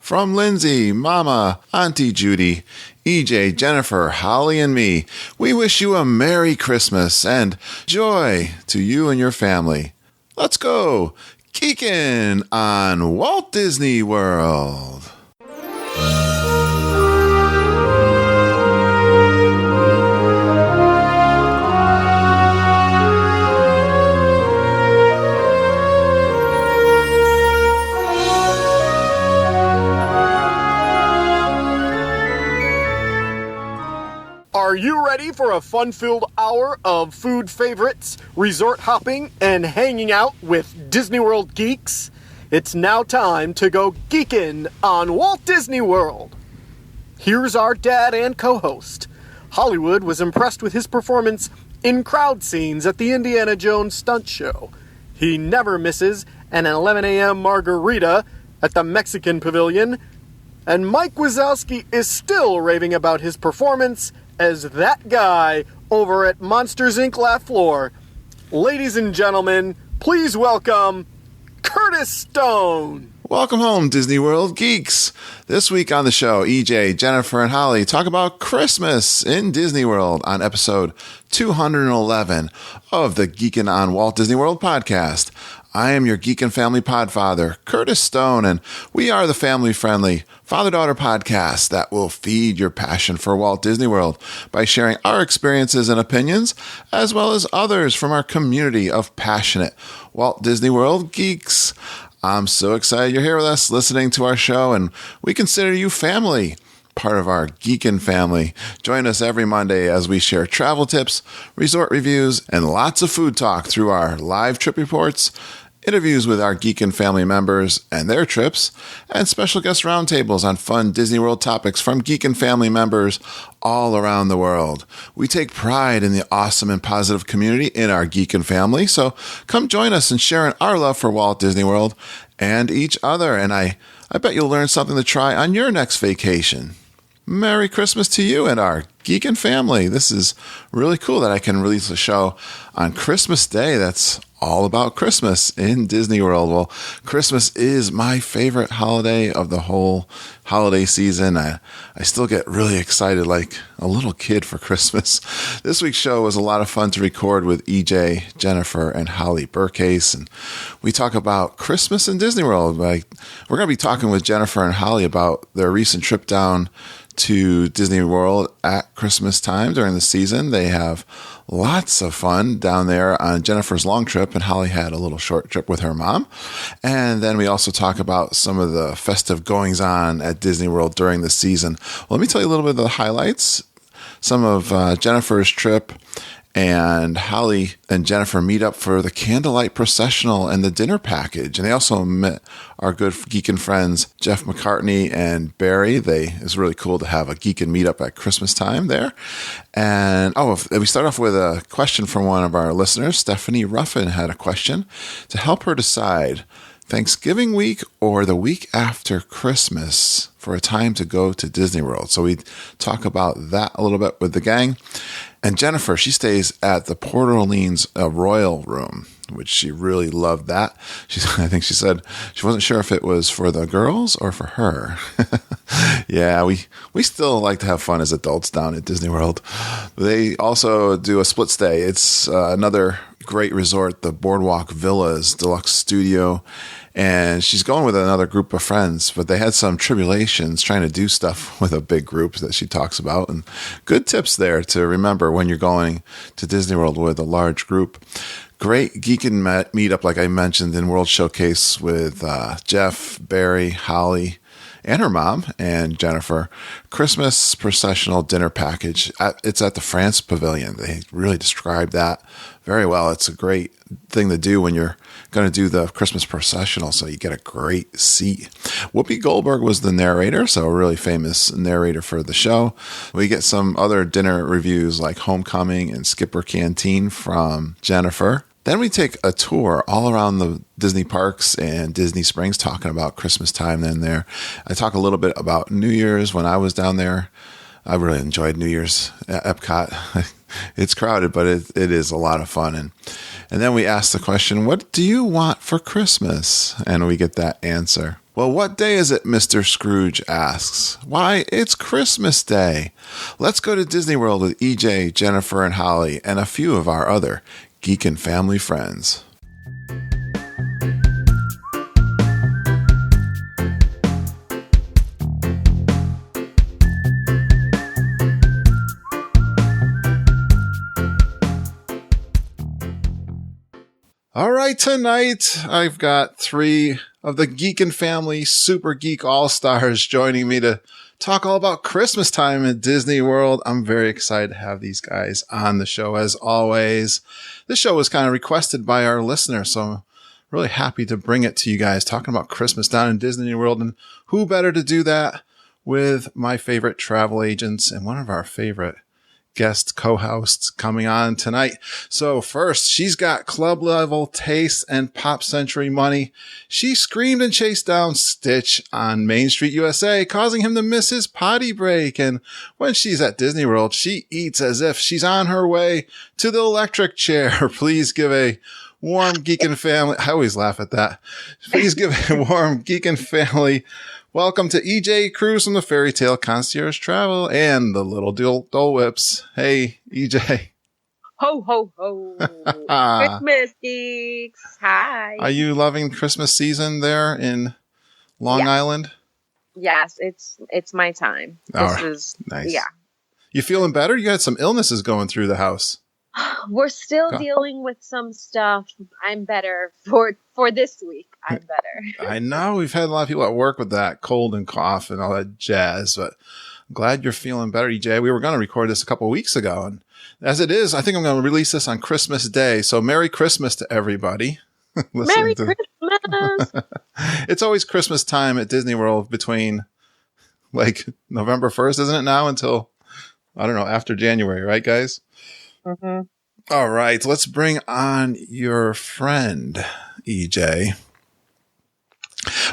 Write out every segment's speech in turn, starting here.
From Lindsay, Mama, Auntie Judy, EJ, Jennifer, Holly, and me, we wish you a Merry Christmas and joy to you and your family. Let's go geeking on Walt Disney World. Are you ready for a fun-filled hour of food favorites, resort hopping, and hanging out with Disney World geeks? It's now time to go geekin' on Walt Disney World. Here's our dad and co-host. Hollywood was impressed with his performance in crowd scenes at the Indiana Jones stunt show. He never misses an 11 a.m. margarita at the Mexican Pavilion. And Mike Wazowski is still raving about his performance as that guy over at Monsters, Inc. Laugh Floor. Ladies and gentlemen, please welcome Curtis Stone. Welcome home, Disney World geeks. This week on the show, EJ, Jennifer, and Holly talk about Christmas in Disney World on episode 211 of the Geekin' on Walt Disney World podcast. I am your Geek and Family Podfather, Curtis Stone, and we are the family-friendly father-daughter podcast that will feed your passion for Walt Disney World by sharing our experiences and opinions, as well as others from our community of passionate Walt Disney World geeks. I'm so excited you're here with us listening to our show, and we consider you family, part of our Geekin' family. Join us every Monday as we share travel tips, resort reviews, and lots of food talk through our live trip reports, interviews with our Geekin' family members and their trips, and special guest roundtables on fun Disney World topics from Geekin' family members all around the world. We take pride in the awesome and positive community in our Geekin' family, so come join us in sharing our love for Walt Disney World and each other, and I bet you'll learn something to try on your next vacation. Merry Christmas to you and our Geekin' family. This is really cool that I can release a show on Christmas Day that's all about Christmas in Disney World. Well, Christmas is my favorite holiday of the whole holiday season. I still get really excited like a little kid for Christmas. This week's show was a lot of fun to record with EJ, Jennifer, and Holly Bercase. And we talk about Christmas in Disney World. We're going to be talking with Jennifer and Holly about their recent trip down to Disney World at Christmas time during the season. They have lots of fun down there on Jennifer's long trip, and Holly had a little short trip with her mom. And then we also talk about some of the festive goings-on at Disney World during the season. Well, let me tell you a little bit of the highlights. Some of Jennifer's trip, and Holly and Jennifer meet up for the Candlelight Processional and the dinner package. And they also met our good Geekin' friends, Jeff McCartney and Barry. It's really cool to have a Geekin' meetup at Christmas time there. And we start off with a question from one of our listeners. Stephanie Ruffin had a question to help her decide Thanksgiving week or the week after Christmas for a time to go to Disney World. So we talk about that a little bit with the gang. And Jennifer, she stays at the Port Orleans Royal Room, which she really loved that. I think she said she wasn't sure if it was for the girls or for her. Yeah, we still like to have fun as adults down at Disney World. They also do a split stay. It's another great resort, the Boardwalk Villas Deluxe Studio. And she's going with another group of friends, but they had some tribulations trying to do stuff with a big group that she talks about. And good tips there to remember when you're going to Disney World with a large group. Great Geekin' meetup, like I mentioned, in World Showcase with Jeff, Barry, Holly, and her mom, and Jennifer. Christmas processional dinner package. It's at the France Pavilion. They really describe that very well. It's a great thing to do when you're going to do the Christmas processional, so you get a great seat. Whoopi Goldberg was the narrator, so a really famous narrator for the show. We get some other dinner reviews like Homecoming and Skipper Canteen from Jennifer. Then we take a tour all around the Disney parks and Disney Springs, talking about Christmas time then there. I talk a little bit about New Year's when I was down there. I really enjoyed New Year's at Epcot. It's crowded, but it is a lot of fun. And then we ask the question, what do you want for Christmas? And we get that answer. Well, what day is it, Mr. Scrooge asks. Why, it's Christmas Day. Let's go to Disney World with EJ, Jennifer, and Holly, and a few of our other geek and family friends. All right, tonight I've got three of the Geek and Family Super Geek All-Stars joining me to talk all about Christmas time at Disney World. I'm very excited to have these guys on the show as always. This show was kind of requested by our listeners, so I'm really happy to bring it to you guys, talking about Christmas down in Disney World. And who better to do that with my favorite travel agents and one of our favorite guest co-hosts coming on tonight. So first, she's got club level taste and pop century money. She screamed and chased down Stitch on Main Street USA, causing him to miss his potty break. And when she's at Disney World, she eats as if she's on her way to the electric chair. Please give a warm Geek and Family. I always laugh at that. Please give a warm Geek and Family welcome to EJ Cruz from the Fairy Tale Concierge Travel and the Little Dole Whips. Hey, EJ. Ho, ho, ho. Christmas geeks. Hi. Are you loving Christmas season there in Long Island? Yes, it's my time. This is nice. Yeah. You feeling better? You had some illnesses going through the house. We're still dealing with some stuff. I'm better for this week. I'm better. I know we've had a lot of people at work with that cold and cough and all that jazz, but I'm glad you're feeling better, EJ. We were going to record this a couple of weeks ago, and as it is, I think I'm going to release this on Christmas Day. So Merry Christmas to everybody. Merry Christmas. It's always Christmas time at Disney World between like November 1st, isn't it now, until, I don't know, after January, right, guys? Mm-hmm. All right, let's bring on your friend, EJ.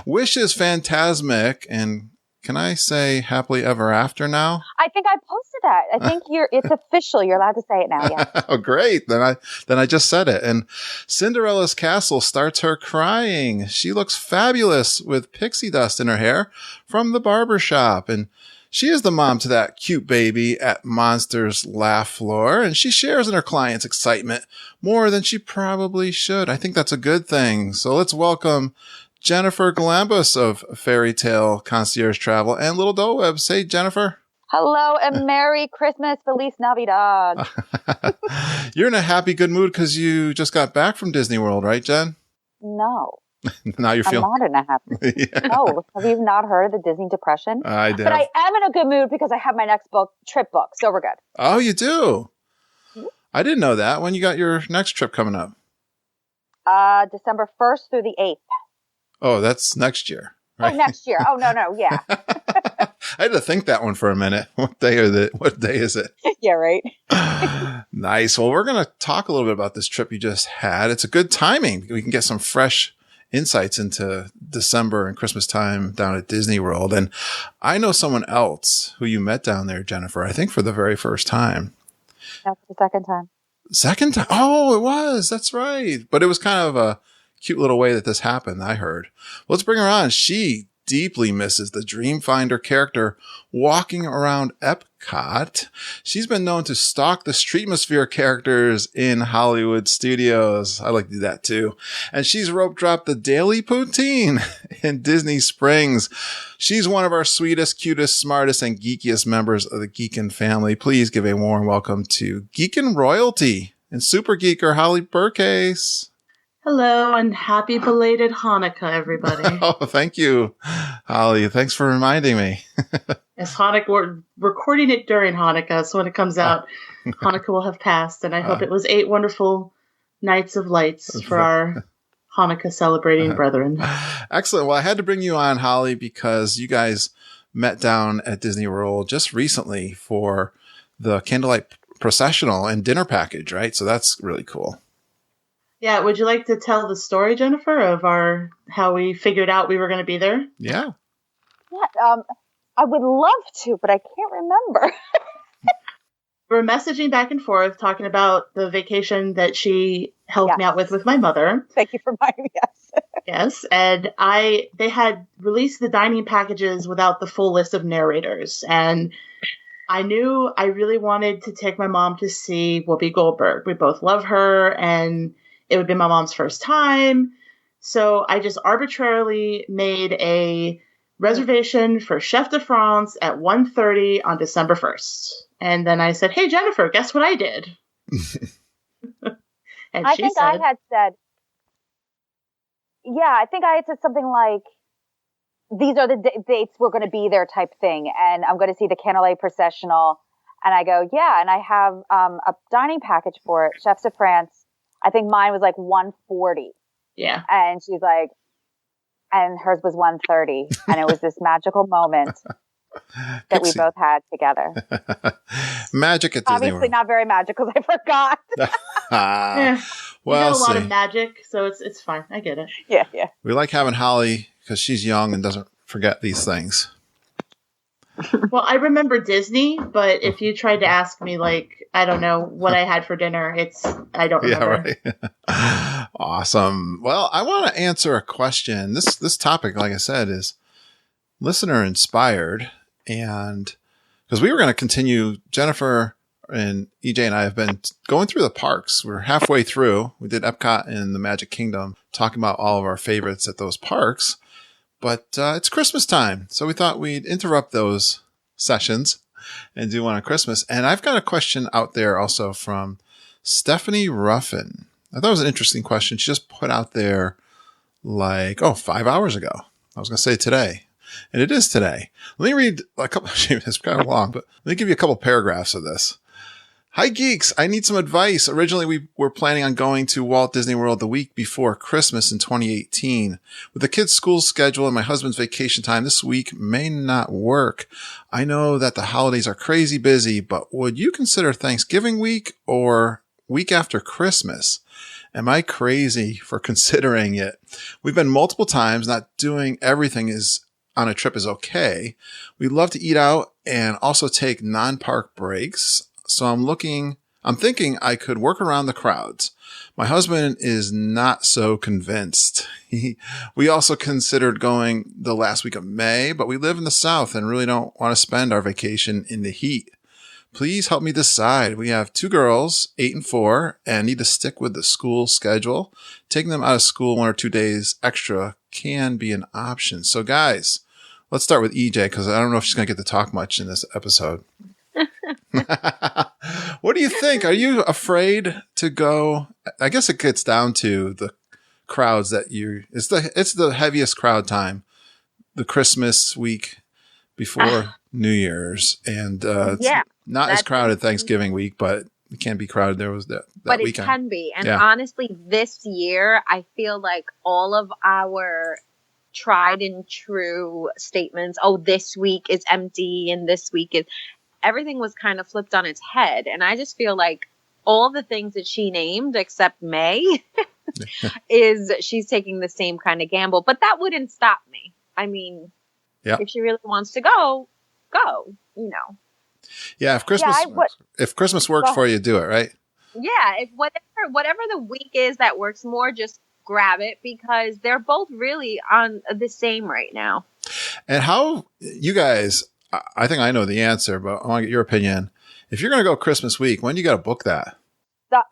Wish is Phantasmic, and can I say happily ever after now? I think I posted that. I think it's official. You're allowed to say it now. Yeah. Oh, great. Then I just said it. And Cinderella's Castle starts her crying. She looks fabulous with pixie dust in her hair from the barber shop. And she is the mom to that cute baby at Monsters Laugh Floor, and she shares in her client's excitement more than she probably should. I think that's a good thing. So let's welcome Jennifer Galambos of Fairy Tale Concierge Travel and Little Dole Web. Say, Jennifer. Hello and Merry Christmas, Feliz Navidad. You're in a happy, good mood because you just got back from Disney World, right, Jen? No. Now you're feeling. I'm not in a happy. Yeah. No, have you not heard of the Disney Depression? I did. But I am in a good mood because I have my next trip booked, so we're good. Oh, you do? Mm-hmm. I didn't know that. When you got your next trip coming up? December 1st through the 8th. Oh, that's next year. Right? Oh, next year. Oh, no, yeah. I had to think that one for a minute. What day is it? Yeah, right. Nice. Well, we're going to talk a little bit about this trip you just had. It's a good timing. We can get some fresh insights into December and Christmas time down at Disney World. And I know someone else who you met down there, Jennifer, I think for the very first time. That's the second time. Second time? Oh, it was. That's right. But it was kind of a cute little way that this happened, I heard. Let's bring her on. She deeply misses the Dreamfinder character walking around Epcot. She's been known to stalk the Streetmosphere characters in Hollywood studios. I like to do that too. And she's rope dropped the Daily Poutine in Disney Springs. She's one of our sweetest, cutest, smartest, and geekiest members of the Geekin' family. Please give a warm welcome to Geekin' Royalty and Super Geeker Holly Bercase. Hello and happy belated Hanukkah, everybody. Oh, thank you, Holly. Thanks for reminding me. Yes, Hanukkah, we're recording it during Hanukkah, so when it comes out, Hanukkah will have passed. And I hope it was 8 wonderful nights of lights for our Hanukkah celebrating brethren. Excellent. Well, I had to bring you on, Holly, because you guys met down at Disney World just recently for the Candlelight Processional and dinner package, right? So that's really cool. Yeah, would you like to tell the story, Jennifer, of how we figured out we were going to be there? Yeah. Yeah, I would love to, but I can't remember. We're messaging back and forth, talking about the vacation that she helped me out with my mother. Thank you for reminding me. Yes. Yes, and they had released the dining packages without the full list of narrators, and I knew I really wanted to take my mom to see Whoopi Goldberg. We both love her, and it would be my mom's first time. So I just arbitrarily made a reservation for Chef de France at 1:30 on December 1st. And then I said, "Hey, Jennifer, guess what I did?" And I think I had said, I think I had said something like, these are the dates we're going to be there type thing. And I'm going to see the Candlelight Processional. And I go, yeah. And I have a dining package for it, Chefs de France. I think mine was like 140. Yeah. And she's like, and hers was 130. And it was this magical moment that we both had together. Magic at Disney Obviously World. not very magical because I forgot. You got a lot of magic, so it's fine. I get it. Yeah. We like having Holly because she's young and doesn't forget these things. Well, I remember Disney, but if you tried to ask me, like, I don't know what I had for dinner, I don't remember. Yeah, right. Awesome. Well, I want to answer a question. This topic, like I said, is listener inspired, and because we were going to continue, Jennifer and EJ and I have been going through the parks. We're halfway through. We did Epcot and the Magic Kingdom, talking about all of our favorites at those parks. But it's Christmas time, so we thought we'd interrupt those sessions and do one on Christmas. And I've got a question out there also from Stephanie Ruffin. I thought it was an interesting question. She just put out there 5 hours ago. I was going to say today. And it is today. Let me read a couple. It's kind of long, but let me give you a couple paragraphs of this. Hi, geeks. I need some advice. Originally, we were planning on going to Walt Disney World the week before Christmas in 2018. With the kids' school schedule and my husband's vacation time, this week may not work. I know that the holidays are crazy busy, but would you consider Thanksgiving week or week after Christmas? Am I crazy for considering it? We've been multiple times. Not doing everything on a trip is okay. We love to eat out and also take non-park breaks. So I'm thinking I could work around the crowds. My husband is not so convinced. We also considered going the last week of May, but we live in the South and really don't want to spend our vacation in the heat. Please help me decide. We have 2 girls, 8 and 4, and need to stick with the school schedule. Taking them out of school 1 or 2 days extra can be an option. So guys, let's start with EJ because I don't know if she's going to get to talk much in this episode. What do you think? Are you afraid to go? I guess it gets down to the crowds that it's the heaviest crowd time, the Christmas week before New Year's, and it's not as crowded Thanksgiving week, but it can be crowded. There was that but weekend. It can be. And honestly, this year, I feel like all of our tried and true statements, this week is empty and this week is, everything was kind of flipped on its head. And I just feel like all the things that she named, except May, is she's taking the same kind of gamble. But that wouldn't stop me. I mean, if she really wants to go, you know. Yeah, if Christmas works for you, do it, right? Yeah, if whatever the week is that works more, just grab it because they're both really on the same right now. And how you guys, I think I know the answer, but I want to get your opinion. If you're going to go Christmas week, when do you got to book that?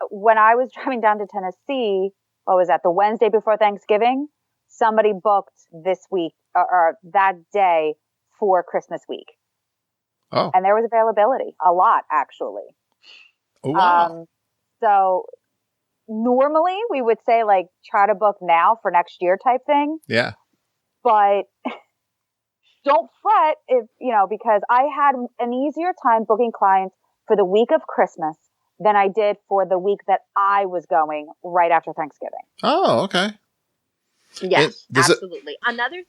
When I was driving down to Tennessee, what was that? The Wednesday before Thanksgiving, somebody booked this week or that day for Christmas week. Oh. And there was availability, a lot actually. Oh, wow. So normally we would say try to book now for next year type thing. Yeah. But don't fret because I had an easier time booking clients for the week of Christmas than I did for the week that I was going right after Thanksgiving. Oh, okay. Yes, absolutely. Another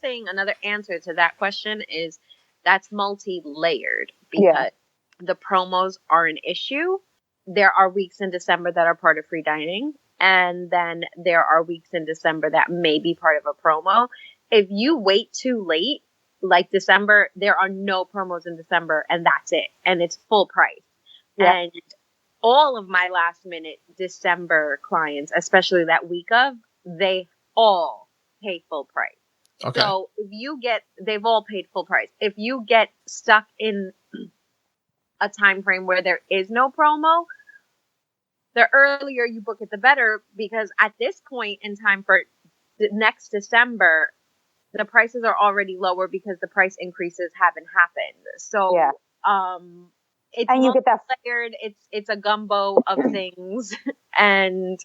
answer to that question is that's multi-layered because the promos are an issue. There are weeks in December that are part of free dining. And then there are weeks in December that may be part of a promo. If you wait too late, like December, there are no promos in December and that's it. And it's full price. Yeah. And all of my last minute December clients, especially that week of, they all pay full price. Okay. So they've all paid full price. If you get stuck in a time frame where there is no promo, the earlier you book it, the better, because at this point in time for next December, the prices are already lower because the price increases haven't happened. So, it's and you get that layered. It's a gumbo of things, and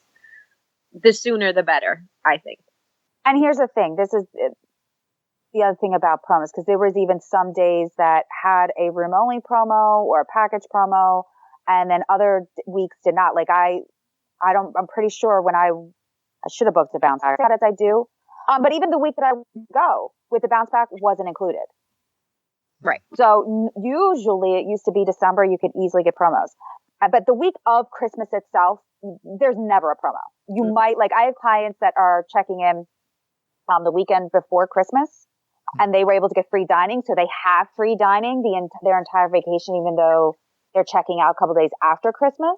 the sooner the better, I think. And here's the thing. This is the other thing about promos, because there was even some days that had a room only promo or a package promo, and then other weeks did not. Like I'm pretty sure when I should have booked the bounce back as I do. But even the week that I go with the bounce back wasn't included. Right. So usually it used to be December, you could easily get promos. But the week of Christmas itself, there's never a promo. You might, like, I have clients that are checking in the weekend before Christmas, and they were able to get free dining. So they have free dining their entire vacation, even though they're checking out a couple days after Christmas.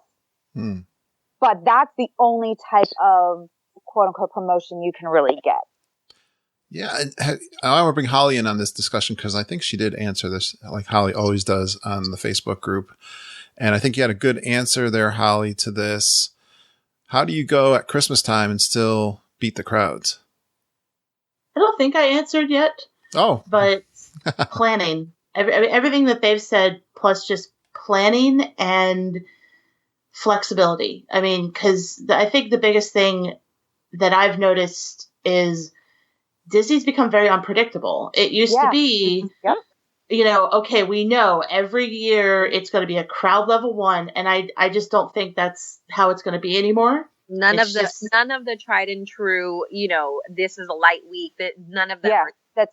But that's the only type of quote unquote promotion you can really get. Yeah. I want to bring Holly in on this discussion because I think she did answer this like Holly always does on the Facebook group. And I think you had a good answer there, Holly, to this. How do you go at Christmas time and still beat the crowds? I don't think I answered yet. Oh. But planning. Everything that they've said, plus just planning and flexibility. I mean, because I think the biggest thing that I've noticed is Disney's become very unpredictable. It used to be, okay, we know every year it's going to be a crowd level one, and I just don't think that's how it's going to be anymore. None of the tried and true, this is a light week. None of that. Yeah,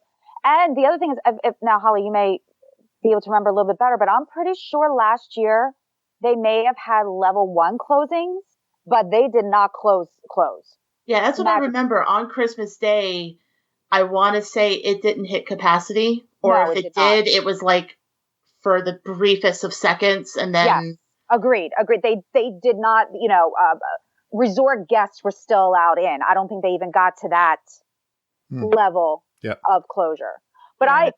and the other thing is, if now Holly, you may be able to remember a little bit better, but I'm pretty sure last year they may have had level one closings, but they did not close. Yeah, that's what I remember. On Christmas Day, I want to say it didn't hit capacity, or if it did, it was like for the briefest of seconds, and then. Yes, agreed. They did not. Resort guests were still allowed in. I don't think they even got to that level of closure. But I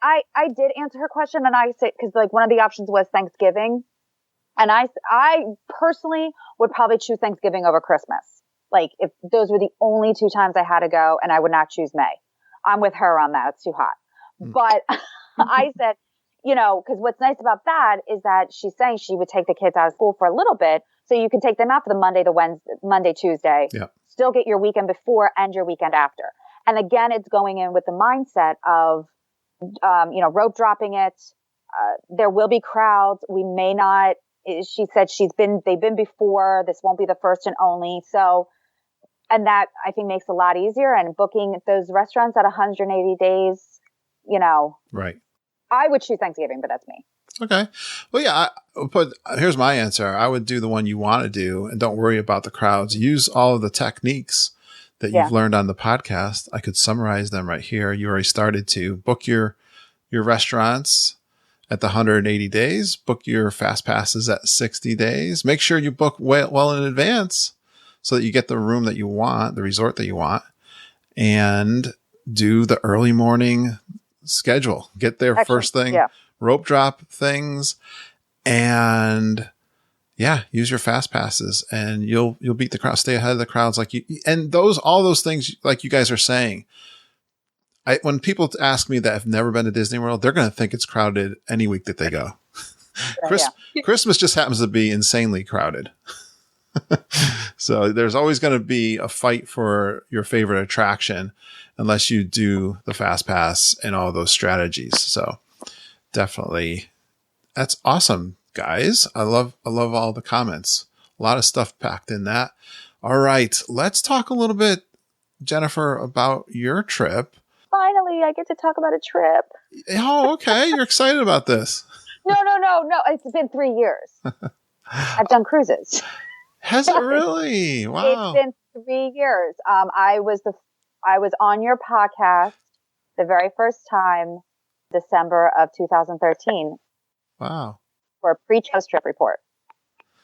did answer her question, and I said, because like one of the options was Thanksgiving, and I personally would probably choose Thanksgiving over Christmas. Like if those were the only two times I had to go, and I would not choose May. I'm with her on that. It's too hot. But I said, because what's nice about that is that she's saying she would take the kids out of school for a little bit. So you can take them out for the Monday, Tuesday, still get your weekend before and your weekend after. And again, it's going in with the mindset of, rope dropping it. There will be crowds. We may not, she said they've been before. This won't be the first and only. So, and that I think makes it a lot easier, and booking those restaurants at 180 days, Right. I would choose Thanksgiving, but that's me. Okay. Well, yeah, here's my answer. I would do the one you want to do and don't worry about the crowds. Use all of the techniques that you've learned on the podcast. I could summarize them right here. You already started to book your restaurants at the 180 days, book your fast passes at 60 days. Make sure you book well in advance so that you get the room that you want, the resort that you want, and do the early morning schedule. Get there first thing. Rope drop things, and use your fast passes, and you'll beat the crowd. Stay ahead of the crowds, and all those things like you guys are saying. When people ask me that have never been to Disney World, they're going to think it's crowded any week that they go. Christmas just happens to be insanely crowded. So there's always going to be a fight for your favorite attraction unless you do the fast pass and all those strategies. So definitely. That's awesome, guys. I love all the comments. A lot of stuff packed in that. All right. Let's talk a little bit, Jennifer, about your trip. Finally, I get to talk about a trip. Oh, okay. You're excited about this. No. It's been 3 years. I've done cruises. Has it really? Wow. It's been 3 years. I was on your podcast the very first time, December of 2013. Wow. For a pre-post trip report.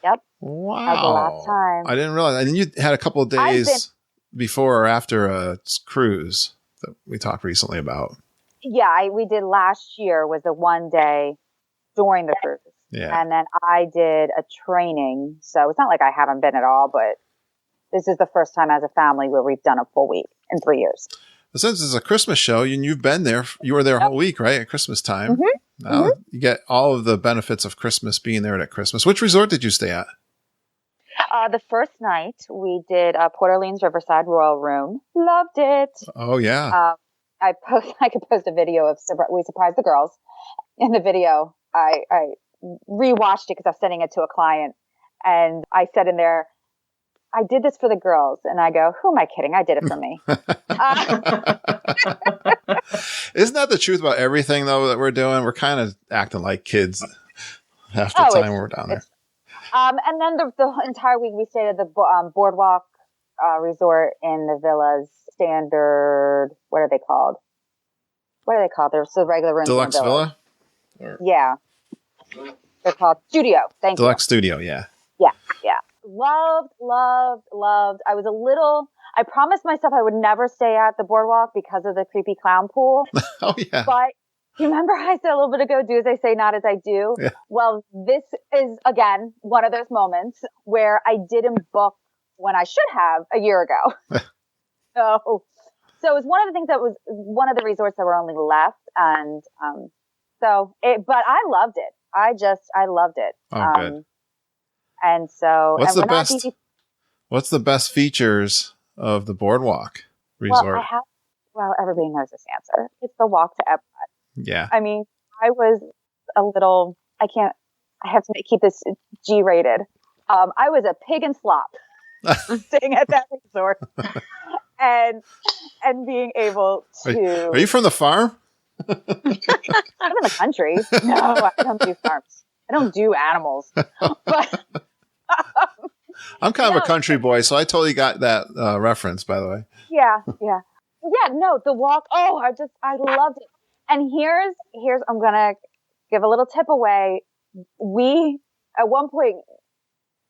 Yep. Wow. That was the last time. I didn't realize. And you had a couple of days before or after a cruise. that we talked recently about. Yeah, we did last year was a 1 day during the cruise. Yeah. And then I did a training. So it's not like I haven't been at all, but this is the first time as a family where we've done a full week in 3 years. Since it's a Christmas show, and you've been there, you were there a whole week, right? At Christmas time. Now you get all of the benefits of Christmas being there at Christmas. Which resort did you stay at? The first night we did Port Orleans Riverside Royal Room. Loved it. Oh yeah. I could post a video of we surprised the girls. In the video, I rewatched it because I was sending it to a client, and I said in there, I did this for the girls. And I go, who am I kidding? I did it for me. Isn't that the truth about everything, though, that we're doing? We're kind of acting like kids half the time when we're down there. And then the entire week we stayed at the Boardwalk Resort in the Villas Standard. What are they called? There's the regular rooms. Deluxe in the Villa? Yeah. They're called Studio. Thank you. Deluxe Studio, yeah. Yeah. Loved. I promised myself I would never stay at the Boardwalk because of the creepy clown pool. Oh, yeah. But you remember I said a little bit ago, do as I say, not as I do? Yeah. Well, this is, again, one of those moments where I didn't book when I should have a year ago. So it was one of the things that was one of the resorts that were only left. And but I loved it. I loved it. Oh, good. And so, what's the best features of the Boardwalk Resort? Well, everybody knows this answer. It's the walk to Epcot. Yeah. I mean, I was a little, I have to keep this G-rated. I was a pig in slop staying at that resort and being able to. Are you from the farm? I'm in the country. No, I don't do farms. I don't do animals. But I'm kind of a country boy, so I totally got that reference, by the way. Yeah. No, the walk. Oh, I loved it. And here's I'm gonna give a little tip away. At one point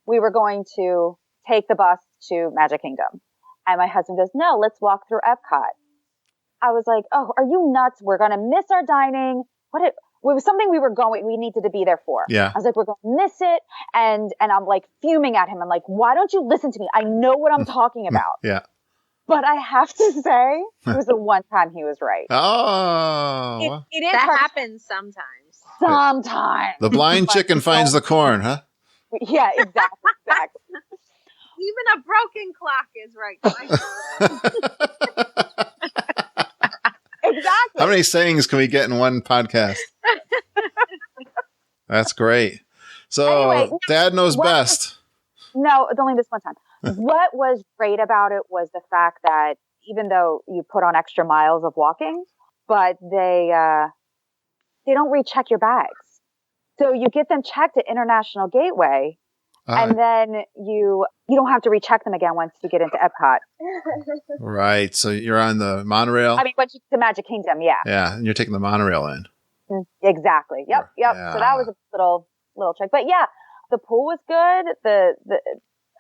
we were going to take the bus to Magic Kingdom, and my husband goes, "No, let's walk through Epcot." I was like, "Oh, are you nuts? We're gonna miss our dining." It was something we needed to be there for. Yeah. I was like, we're going to miss it. And I'm like fuming at him. I'm like, why don't you listen to me? I know what I'm talking about. Yeah. But I have to say, it was the one time he was right. Oh. It is that happens sometimes. Sometimes. The blind chicken finds the corn, huh? Yeah, exactly. Even a broken clock is right. Exactly. How many sayings can we get in one podcast? That's great. So anyway, Dad knows best. No, it's only this one time. What was great about it was the fact that even though you put on extra miles of walking, but they don't recheck your bags. So you get them checked at International Gateway, and then you don't have to recheck them again once you get into Epcot. Right. So you're on the monorail. I mean, once you get to Magic Kingdom, yeah. Yeah, and you're taking the monorail in. Exactly. Yep. Yeah. So that was a little trick, but yeah, the pool was good.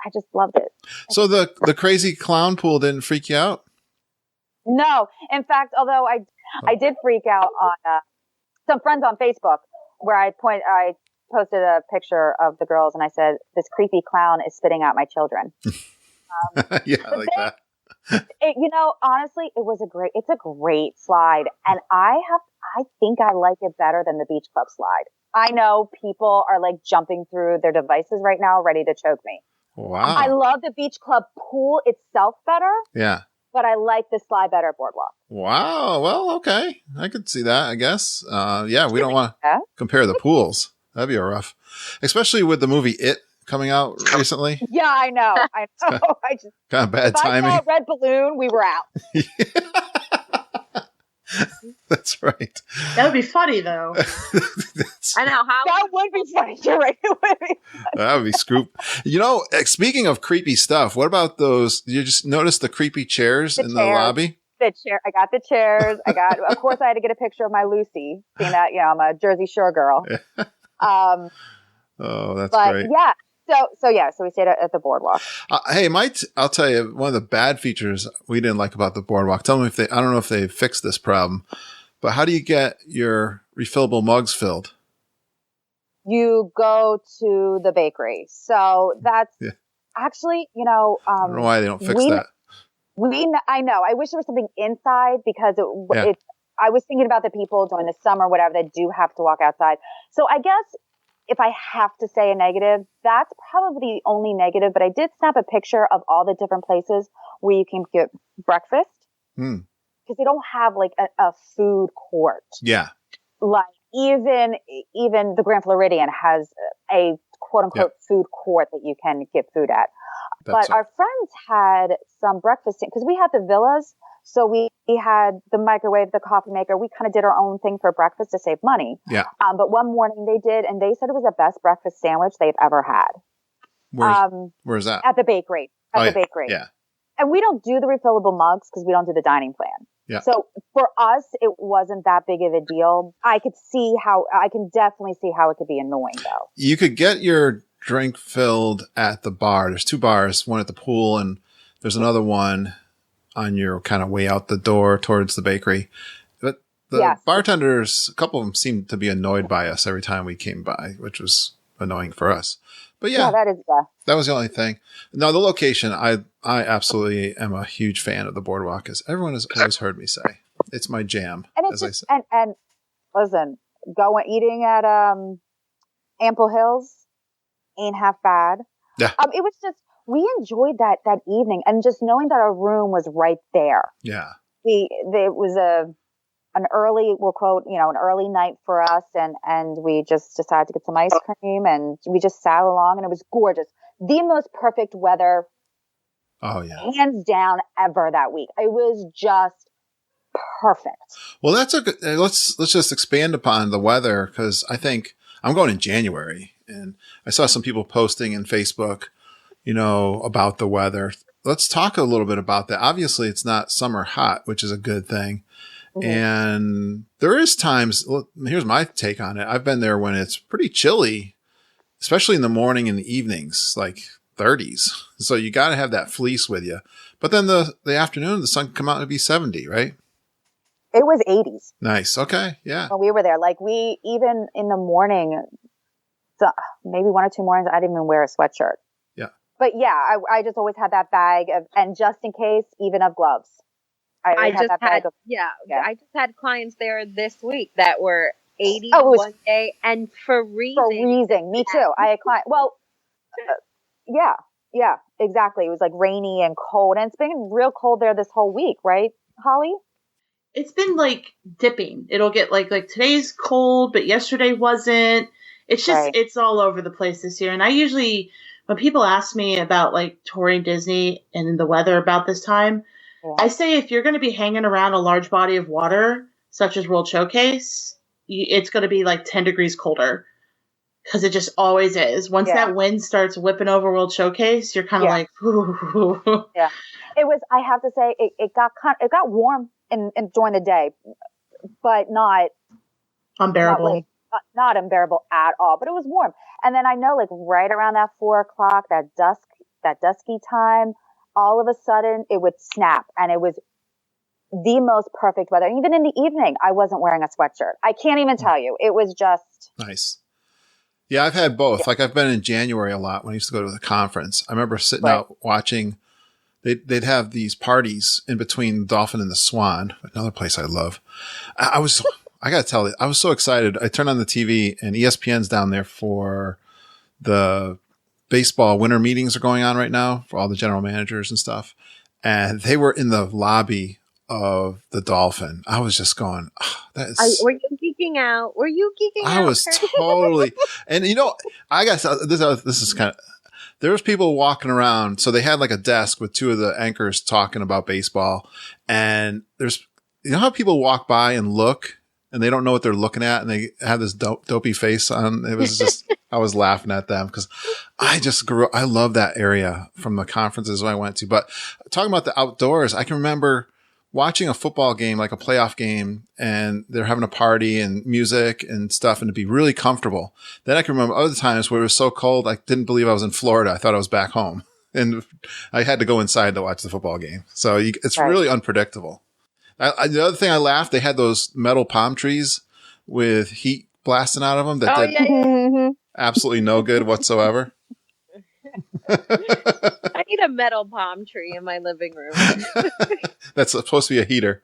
I just loved it. So the crazy clown pool didn't freak you out? No. In fact, although I did freak out on some friends on Facebook where I posted a picture of the girls and I said, this creepy clown is spitting out my children. Yeah, I like that. Honestly, it's a great slide. And I think I like it better than the Beach Club slide. I know people are like jumping through their devices right now, ready to choke me. Wow. I love the Beach Club pool itself better. Yeah. But I like the slide better at Boardwalk. Wow. Well, okay. I could see that, I guess. Yeah, we don't want to compare the pools. That'd be rough. Especially with the movie It coming out recently. Yeah, I know. I just kind of bad timing. I saw a red balloon, we were out. That's right. That would be funny, though. I know how that would be funny. You're right. It would be funny. That would be scoop. Speaking of creepy stuff, what about those? Did you just notice the creepy chairs in the lobby? The chair. I got the chairs. Of course, I had to get a picture of my Lucy. Seeing that, I'm a Jersey Shore girl. Oh, that's great. Yeah, So we stayed at the boardwalk. Hey, I'll tell you, one of the bad features we didn't like about the boardwalk. Tell me I don't know if they fixed this problem, but how do you get your refillable mugs filled? You go to the bakery. So that's actually, I don't know why they don't fix that. I know. I wish there was something inside because I was thinking about the people during the summer, whatever, that do have to walk outside. So I guess if I have to say a negative, that's probably the only negative. But I did snap a picture of all the different places where you can get breakfast. Because they don't have like a food court. Yeah. Like even the Grand Floridian has a quote unquote food court that you can get food at. But our friends had some breakfast because we had the villas. So we had the microwave, the coffee maker. We kind of did our own thing for breakfast to save money. Yeah. But one morning they did, and they said it was the best breakfast sandwich they've ever had. Where's that? At the bakery. The bakery. Yeah. And we don't do the refillable mugs because we don't do the dining plan. Yeah. So for us, it wasn't that big of a deal. I can definitely see how it could be annoying though. You could get your drink filled at the bar. There's two bars, one at the pool and there's another one on your kind of way out the door towards the bakery. But the bartenders, a couple of them seemed to be annoyed by us every time we came by, which was annoying for us. But that was the only thing. No, the location, I absolutely am a huge fan of the boardwalk, as everyone has always heard me say. It's my jam, as I said. And listen, eating at Ample Hills ain't half bad. Yeah. It was just, we enjoyed that evening, and just knowing that our room was right there. Yeah. It was an early, we'll quote, an early night for us, and we just decided to get some ice cream, and we just sat along, and it was gorgeous. The most perfect weather, hands down, ever that week. It was just perfect. Well, that's a good. Let's just expand upon the weather, because I think I'm going in January, and I saw some people posting in Facebook, about the weather. Let's talk a little bit about that. Obviously, it's not summer hot, which is a good thing. Mm-hmm. And there is times, here's my take on it. I've been there when it's pretty chilly, especially in the morning and the evenings, like 30s. So you got to have that fleece with you. But then the afternoon, the sun can come out and be 70, right? It was 80s. Nice. Okay. Yeah. When we were there, even in the morning, so maybe one or two mornings, I didn't even wear a sweatshirt. Yeah. But yeah, I just always had that bag and just in case, even of gloves. I just had clients there this week that were 80 one day and freezing. Me too. I had clients. Well, yeah, exactly. It was like rainy and cold, and it's been real cold there this whole week, right, Holly? It's been like dipping. It'll get like today's cold, but yesterday wasn't. It's just It's all over the place this year. And I usually, when people ask me about like touring Disney and the weather about this time, I say if you're going to be hanging around a large body of water, such as World Showcase, it's going to be like 10 degrees colder. Because it just always is. Once that wind starts whipping over World Showcase, you're kind of like, ooh. Yeah. It was, I have to say, it got warm in during the day, but not unbearable. Not unbearable at all, but it was warm. And then I know like right around that 4:00, that dusky time, all of a sudden it would snap, and it was the most perfect weather. And even in the evening, I wasn't wearing a sweatshirt. I can't even tell you. It was just nice. Yeah, I've had both. Like I've been in January a lot when I used to go to the conference. I remember sitting out watching. They'd have these parties in between Dolphin and the Swan, another place I love. I got to tell you, I was so excited. I turned on the TV and ESPN's down there for the baseball winter meetings are going on right now for all the general managers and stuff. And they were in the lobby of the Dolphin. I was just going, were you geeking out? I was totally, and I got this is kind of, there was people walking around. So they had like a desk with two of the anchors talking about baseball. And there's, how people walk by and look and they don't know what they're looking at and they have this dopey face on. It was just, I was laughing at them because I love that area from the conferences I went to. But talking about the outdoors, I can remember watching a football game, like a playoff game, and they're having a party and music and stuff, and to be really comfortable. Then I can remember other times where it was so cold, I didn't believe I was in Florida. I thought I was back home, and I had to go inside to watch the football game. So it's really unpredictable. The other thing I laughed, they had those metal palm trees with heat blasting out of them that did absolutely no good whatsoever. I need a metal palm tree in my living room. That's supposed to be a heater.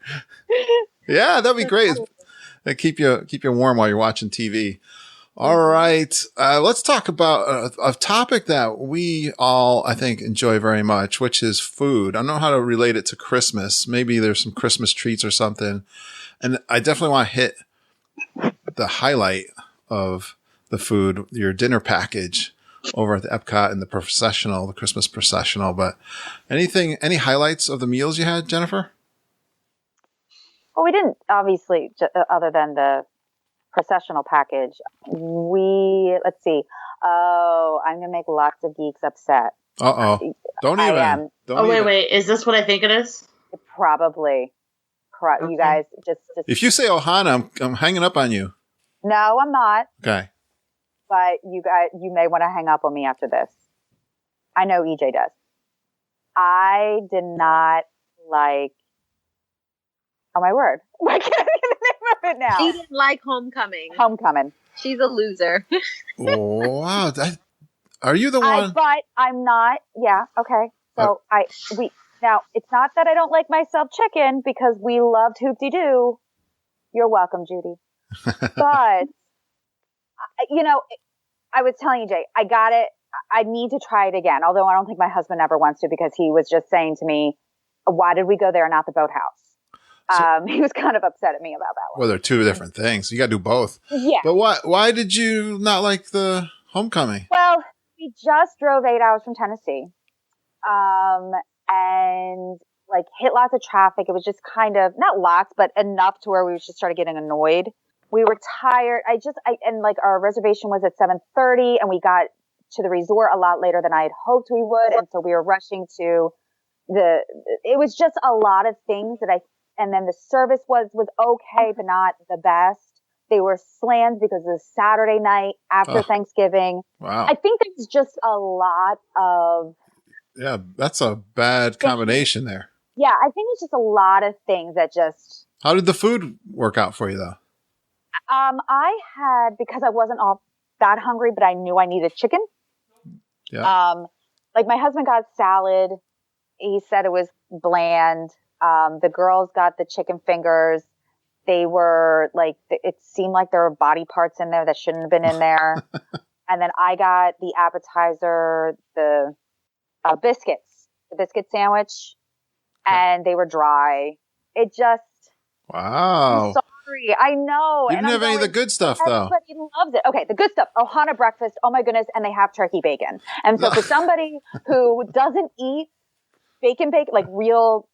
Yeah, that'd be great. Keep you warm while you're watching TV. All right. Let's talk about a topic that we all, I think, enjoy very much, which is food. I don't know how to relate it to Christmas. Maybe there's some Christmas treats or something. And I definitely want to hit the highlight of the food, your dinner package over at the Epcot and the Christmas processional. But any highlights of the meals you had, Jennifer? Well, we didn't, obviously, other than the processional package. Let's see. Oh, I'm going to make lots of geeks upset. Uh-oh. Don't even. Wait. Is this what I think it is? Probably. Okay. You guys just. If you say Ohana, I'm hanging up on you. No, I'm not. Okay. But you may want to hang up on me after this. I know EJ does. I did not like. Oh my word! I can't think of the name of it now. She didn't like Homecoming. She's a loser. Oh, wow! Are you the one? But I'm not. Yeah. Okay. So now it's not that I don't like myself chicken because we loved Hoop-de-Doo. You're welcome, Judy. But I was telling you, Jay, I got it. I need to try it again. Although I don't think my husband ever wants to because he was just saying to me, "Why did we go there and not the boathouse?" He was kind of upset at me about that one. Well, they're two different things. You got to do both. Yeah. But why did you not like the Homecoming? Well, we just drove 8 hours from Tennessee. And hit lots of traffic. It was just kind of, not lots, but enough to where we just started getting annoyed. We were tired. Our reservation was at 7:30 and we got to the resort a lot later than I had hoped we would. And so we were rushing to it was just a lot of things and then the service was okay, but not the best. They were slammed because it was Saturday night after Thanksgiving. Wow. I think there's just a lot of. Yeah, that's a bad combination there. Yeah, I think it's just a lot of things that just. How did the food work out for you, though? I had, because I wasn't all that hungry, but I knew I needed chicken. Yeah. My husband got salad. He said it was bland. The girls got the chicken fingers. They were it seemed like there were body parts in there that shouldn't have been in there. And then I got the appetizer, the biscuit sandwich, and they were dry. It just. Wow. I'm sorry. I know. You didn't have any of the good stuff, though. Everybody loves it. Okay, the good stuff. Ohana breakfast. Oh my goodness. And they have turkey bacon. And so for somebody who doesn't eat bacon, real,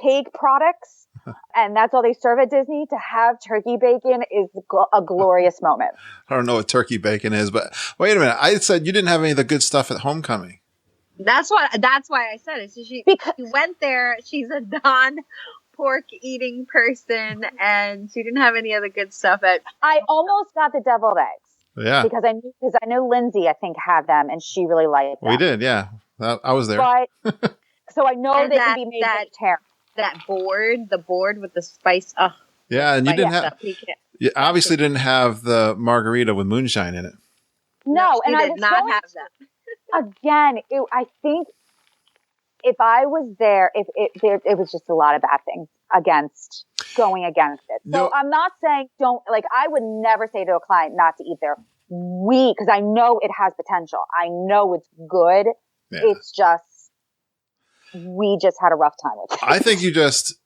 pig products, and that's all they serve at Disney, to have turkey bacon is a glorious moment. I don't know what turkey bacon is, but wait a minute. I said you didn't have any of the good stuff at Homecoming. That's why I said it. So she went there. She's a non-pork eating person, and she didn't have any of the good stuff I almost got the deviled eggs. Yeah. Because I know Lindsay, I think, had them, and she really liked them. We did, yeah. I was there. But, so I know they can be made vegetarian. The board with the spice. Oh. Yeah, and you didn't have. You obviously didn't have the margarita with moonshine in it. No, and I did not have that. Again, I think if I was there, it was just a lot of bad things going against it. So I'm not saying I would never say to a client not to eat there. Because I know it has potential. I know it's good. Yeah. It's just. We just had a rough time with it. I think you just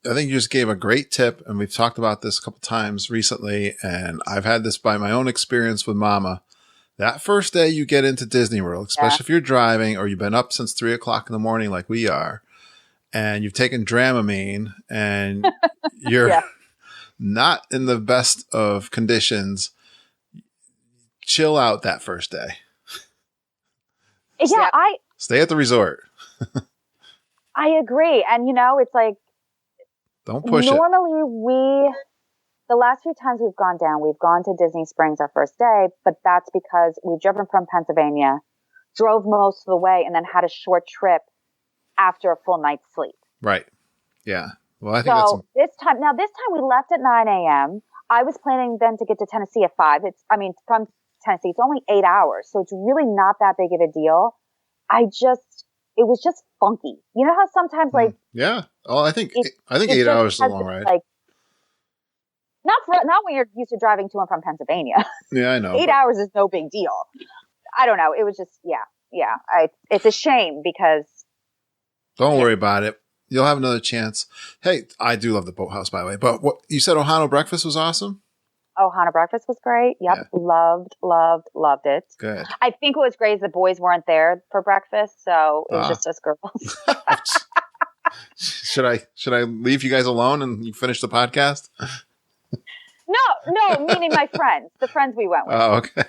gave a great tip, and we've talked about this a couple times recently, and I've had this by my own experience with Mama. That first day you get into Disney World, especially if you're driving or you've been up since 3:00 in the morning like we are, and you've taken Dramamine and you're not in the best of conditions, chill out that first day. Yeah, Stay at the resort. I agree. And, it's like, don't push normally the last few times we've gone down, we've gone to Disney Springs our first day, but that's because we've driven from Pennsylvania, drove most of the way, and then had a short trip after a full night's sleep. Right. Yeah. Well, I think this time we left at 9 a.m. I was planning then to get to Tennessee at 5. From Tennessee, it's only 8 hours. So it's really not that big of a deal. It was just funky. You know how sometimes yeah. Oh, I think 8 hours is a long ride. Not when you're used to driving to and from Pennsylvania. Yeah, I know. 8 hours is no big deal. I don't know. It was just, yeah. It's a shame because. Don't worry about it. You'll have another chance. Hey, I do love the boathouse, by the way. But what you said, Ohana breakfast was awesome? Ohana breakfast was great. Yep. Yeah. Loved it. Good. I think what was great is the boys weren't there for breakfast, so it was just us girls. Should I leave you guys alone and you finish the podcast? No, meaning my friends. The friends we went with. Oh, okay.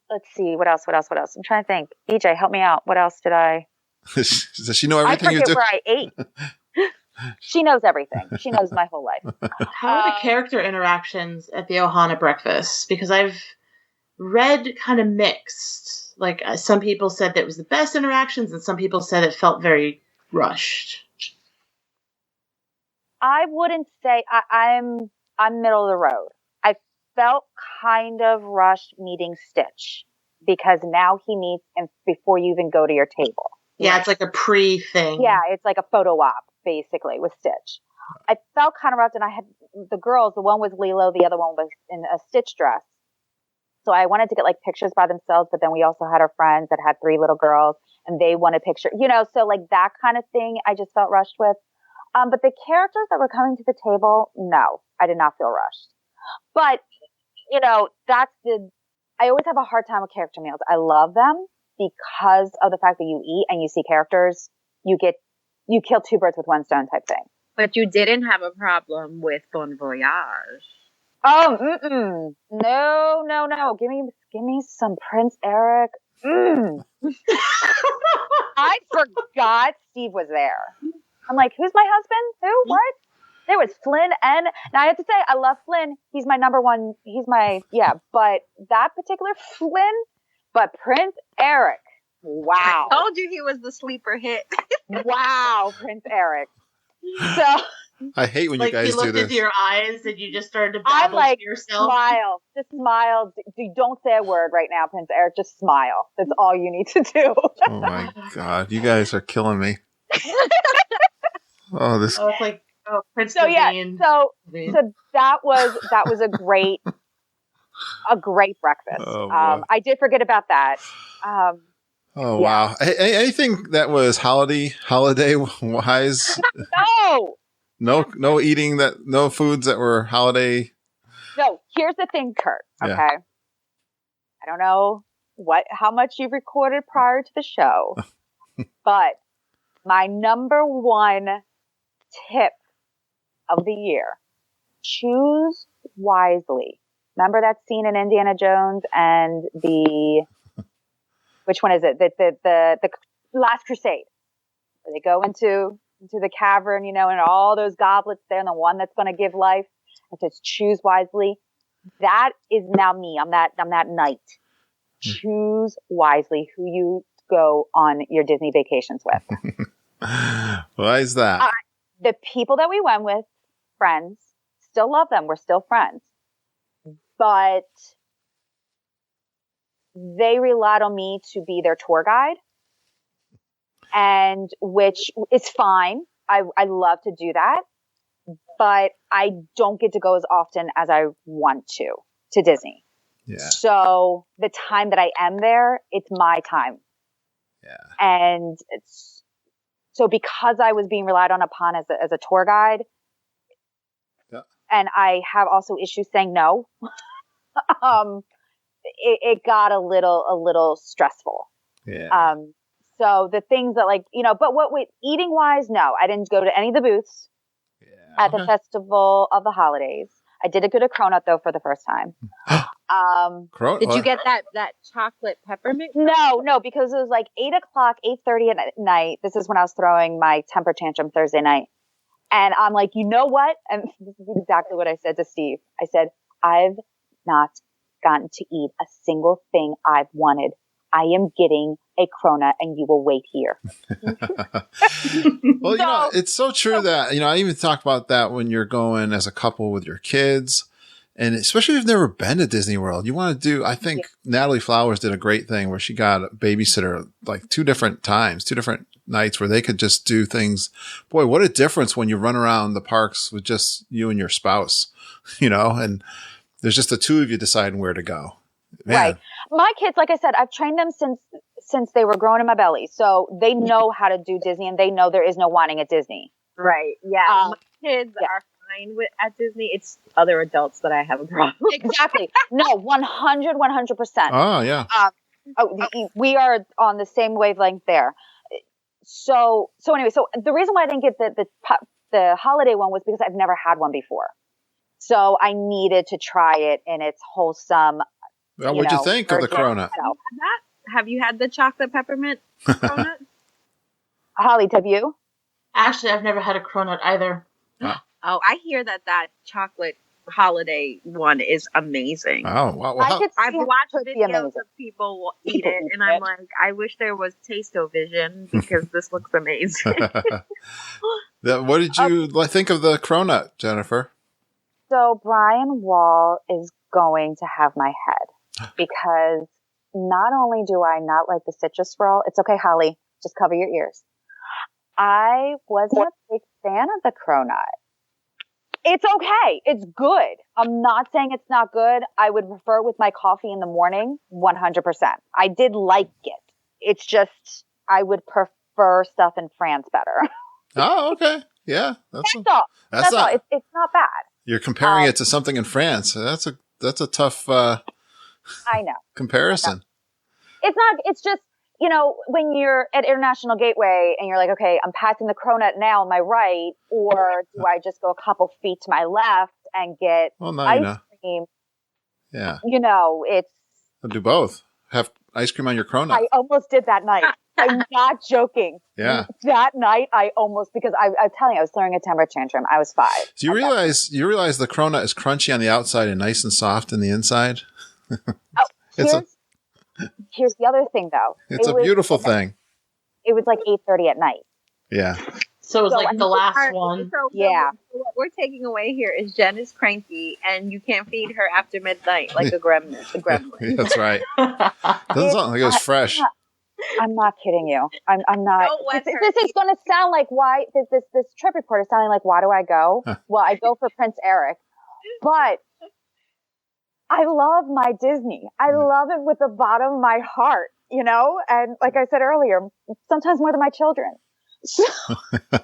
Let's see. What else? I'm trying to think. EJ, help me out. What else did I? Does she know everything you do? I forget where I ate. She knows everything. She knows my whole life. How are the character interactions at the Ohana breakfast? Because I've read kind of mixed. Like some people said that it was the best interactions, and some people said it felt very rushed. I wouldn't say I'm middle of the road. I felt kind of rushed meeting Stitch because now he meets and before you even go to your table. Yeah, it's like a pre-thing. Yeah, it's like a photo op basically with Stitch. I felt kind of rushed, and I had the girls. The one was Lilo, the other one was in a Stitch dress. So I wanted to get like pictures by themselves, but then we also had our friends that had 3 little girls, and they wanted pictures. So like that kind of thing. I just felt rushed with. But the characters that were coming to the table, no, I did not feel rushed. But, I always have a hard time with character meals. I love them because of the fact that you eat and you see characters, you kill 2 birds with 1 stone type thing. But you didn't have a problem with Bon Voyage. Oh, no. Give me some Prince Eric. I forgot Steve was there. I'm like, who's my husband? Who? What? There was Flynn and now I have to say, I love Flynn. He's my number one. But that particular Flynn, but Prince Eric. Wow. I told you he was the sleeper hit. Wow, Prince Eric. So I hate when you guys do this. You looked into your eyes and you just started to babble to yourself. Smile. Just smile. Don't say a word right now, Prince Eric. Just smile. That's all you need to do. Oh my God. You guys are killing me. It's like Prince. So that was a great breakfast. Oh, I did forget about that. Wow! Anything that was holiday wise? No eating that. No foods that were holiday. No. Here's the thing, Kurt. Okay. Yeah. I don't know how much you've recorded prior to the show, but my number one tip of the year: choose wisely. Remember that scene in Indiana Jones and which one is it? The Last Crusade, where they go into the cavern, and all those goblets there, and the one that's going to give life. It says, "Choose wisely." That is now me. I'm that knight. Choose wisely who you go on your Disney vacations with. Why is that? The people that we went with, friends, still love them. We're still friends. But they relied on me to be their tour guide, and which is fine. I love to do that, but I don't get to go as often as I want to Disney. Yeah. So the time that I am there, it's my time. Yeah. And so because I was being relied on upon as a tour guide, and I have also issues saying no, it got a little stressful. Yeah. So the things that but eating wise, no, I didn't go to any of the booths at the Festival of the Holidays. I did a good Cronut though for the first time. Did you get that chocolate peppermint? No, because it was like 8:00, 8:30 at night. This is when I was throwing my temper tantrum Thursday night. And I'm like, you know what? And this is exactly what I said to Steve. I said, I've not gotten to eat a single thing I've wanted. I am getting a cronut and you will wait here. Well, it's so true that, I even talk about that when you're going as a couple with your kids. And especially if you've never been to Disney World, you want to do, I think Natalie Flowers did a great thing where she got a babysitter like 2 different times, 2 different nights where they could just do things. Boy, what a difference when you run around the parks with just you and your spouse, and there's just the 2 of you deciding where to go. Man. Right. My kids, like I said, I've trained them since they were growing in my belly. So they know how to do Disney and they know there is no whining at Disney. Right. Yeah. My kids are fine at Disney. It's other adults that I have a problem. Exactly. No, 100%. Oh, yeah. We are on the same wavelength there. So anyway, the reason why I didn't get the holiday one was because I've never had one before. So I needed to try it in its wholesome. Well, what'd you think of the cronut? Have you had the chocolate peppermint cronut? Holly, have you? Actually, I've never had a cronut either. Oh, I hear that chocolate holiday one is amazing. Oh, wow. I've watched videos of people eat it, and I'm like, I wish there was Taste-O-Vision because this looks amazing. What did you think of the cronut, Jennifer? So Brian Wall is going to have my head because not only do I not like the citrus swirl, it's okay, Holly, just cover your ears. I wasn't a big fan of the cronut. It's okay. It's good. I'm not saying it's not good. I would prefer it with my coffee in the morning, 100%. I did like it. It's just, I would prefer stuff in France better. Oh, okay. Yeah. That's all. It's not bad. You're comparing it to something in France. That's a tough I know comparison. It's just, when you're at International Gateway and you're like, okay, I'm passing the cronut now on my right, or do I just go a couple feet to my left and get ice cream? Yeah. It's. I'll do both. Have ice cream on your cronut. I almost did that night. I'm not joking. Yeah. That night, because I'm telling you, I was throwing a temper tantrum. I was 5. So you realize the cronut is crunchy on the outside and nice and soft in the inside? Here's the other thing, though. It's a beautiful thing. It was like 8:30 at night. Yeah. So it was like the last one. So what we're taking away here is Jen is cranky, and you can't feed her after midnight like a gremlin. That's right. Doesn't sound like it was fresh. I'm not kidding you. I'm not. This is going to sound like why this trip report is sounding like why do I go? Well, I go for Prince Eric, but I love my Disney. I love it with the bottom of my heart, and like I said earlier, sometimes more than my children. No,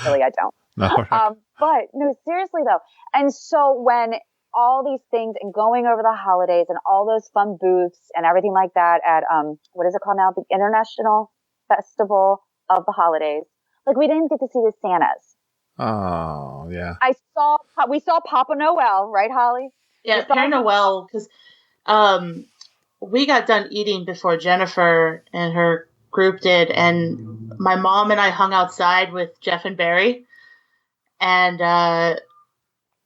really, I don't. No. But no, seriously though. And so when all these things and going over the holidays and all those fun booths and everything like that at, what is it called now? The International Festival of the Holidays. Like we didn't get to see the Santas. Oh, yeah. We saw Papa Noel, right, Holly? Yeah, Père Noël, because we got done eating before Jennifer and her group did, and my mom and I hung outside with Jeff and Barry, and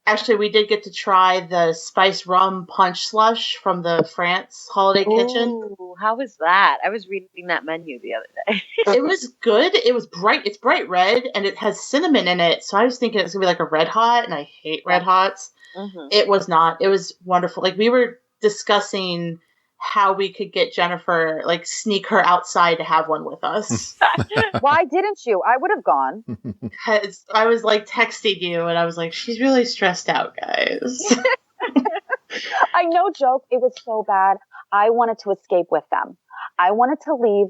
actually we did get to try the spice rum punch slush from the France Holiday Kitchen. How was that? I was reading that menu the other day. It was good. It was bright. It's bright red, and it has cinnamon in it, so I was thinking it was going to be like a Red Hot, and I hate Red Hots. Mm-hmm. It was not. It was wonderful. Like we were discussing how we could get Jennifer, like sneak her outside to have one with us. Why didn't you? I would have gone. Because I was like texting you and I was like, she's really stressed out, guys. I no joke. It was so bad. I wanted to escape with them. I wanted to leave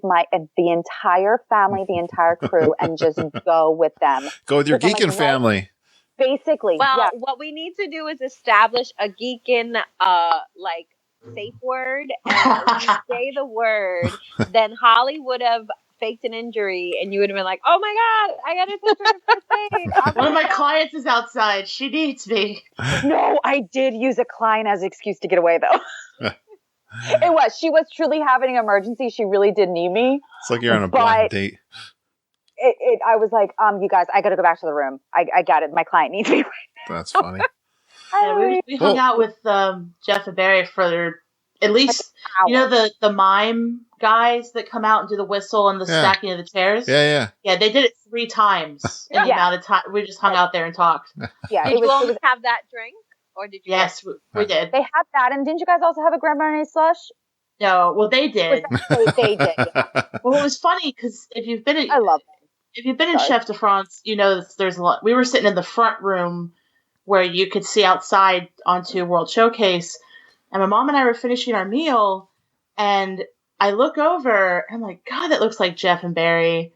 the entire family, the entire crew, and just go with them. Go with your geekin' family. Basically. Well, what we need to do is establish a geekin' safe word, and when you say the word, then Holly would have faked an injury, and you would have been like, "Oh my god, I got to take her to first aid." One of my clients is outside. She needs me. No, I did use a client as an excuse to get away, though. She was truly having an emergency. She really did need me. It's like you're on a blind date. I was like, you guys, I got to go back to the room. I got it. My client needs me right now. That's funny. Yeah, we hung out with Jeff and Barry for at least, the mime guys that come out and do the whistle and the stacking of the chairs. Yeah. Yeah, they did it 3 times in the amount of time. We just hung out there and talked. Yeah, did you only have that drink? Or did you? Yes, we did. They had that. And didn't you guys also have a Grand Marnier slush? No, well, they did. They did. Yeah. Well, it was funny because if you've been I love them. If you've been in Chef de France, you know there's a lot. We were sitting in the front room where you could see outside onto World Showcase, and my mom and I were finishing our meal, and I look over, and I'm like, God, that looks like Jeff and Barry.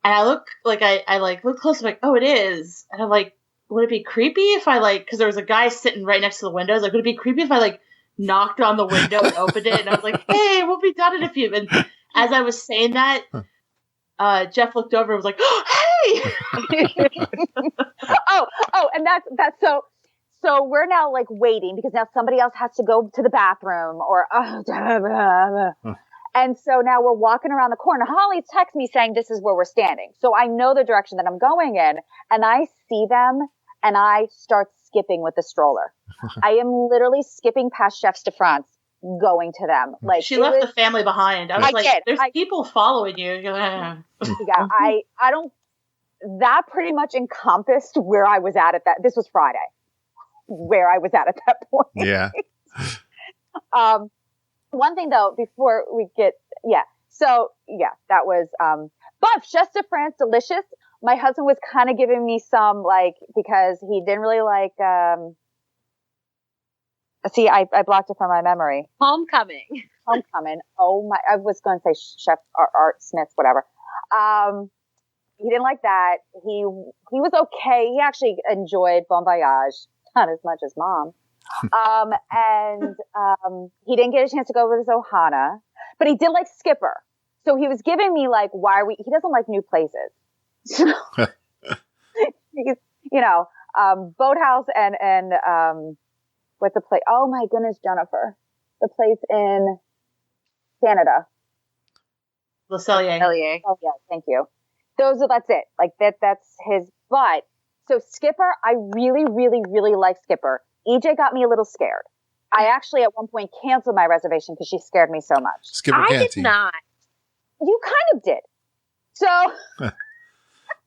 And I look like I look close, I'm like, oh, it is. And I'm like, would it be creepy if I because there was a guy sitting right next to the window. I was like, would it be creepy if I knocked on the window and opened it? And I was like, hey, we'll be done in a few. And as I was saying that, Jeff looked over and was like, oh, hey! And that's so we're now waiting because now somebody else has to go to the bathroom and so now we're walking around the corner. Holly texts me saying this is where we're standing. So I know the direction that I'm going in, and I see them and I start skipping with the stroller. I am literally skipping past Chefs de France going to them. She left the family behind. I was there's people following you. Yeah, I don't. That pretty much encompassed where I was at that. This was Friday, where I was at that point. Yeah. One thing though, before we get, that was, but Chefs de France, delicious. My husband was kind of giving me some because he didn't really see, I blocked it from my memory. Homecoming. Oh my, I was going to say Chef Art Smith's, whatever. He didn't like that. He was okay. He actually enjoyed Bon Voyage, not as much as Mom. And he didn't get a chance to go with his Ohana, but he did like Skipper. So he was giving me he doesn't like new places. Boathouse and what's the place? Oh my goodness, Jennifer. The place in Canada. Le Cellier. Oh yeah, thank you. That's it. That's his, but so Skipper, I really, really, really like Skipper. EJ got me a little scared. I actually at one point canceled my reservation because she scared me so much. Skipper I Canteen. did not. You kind of did. So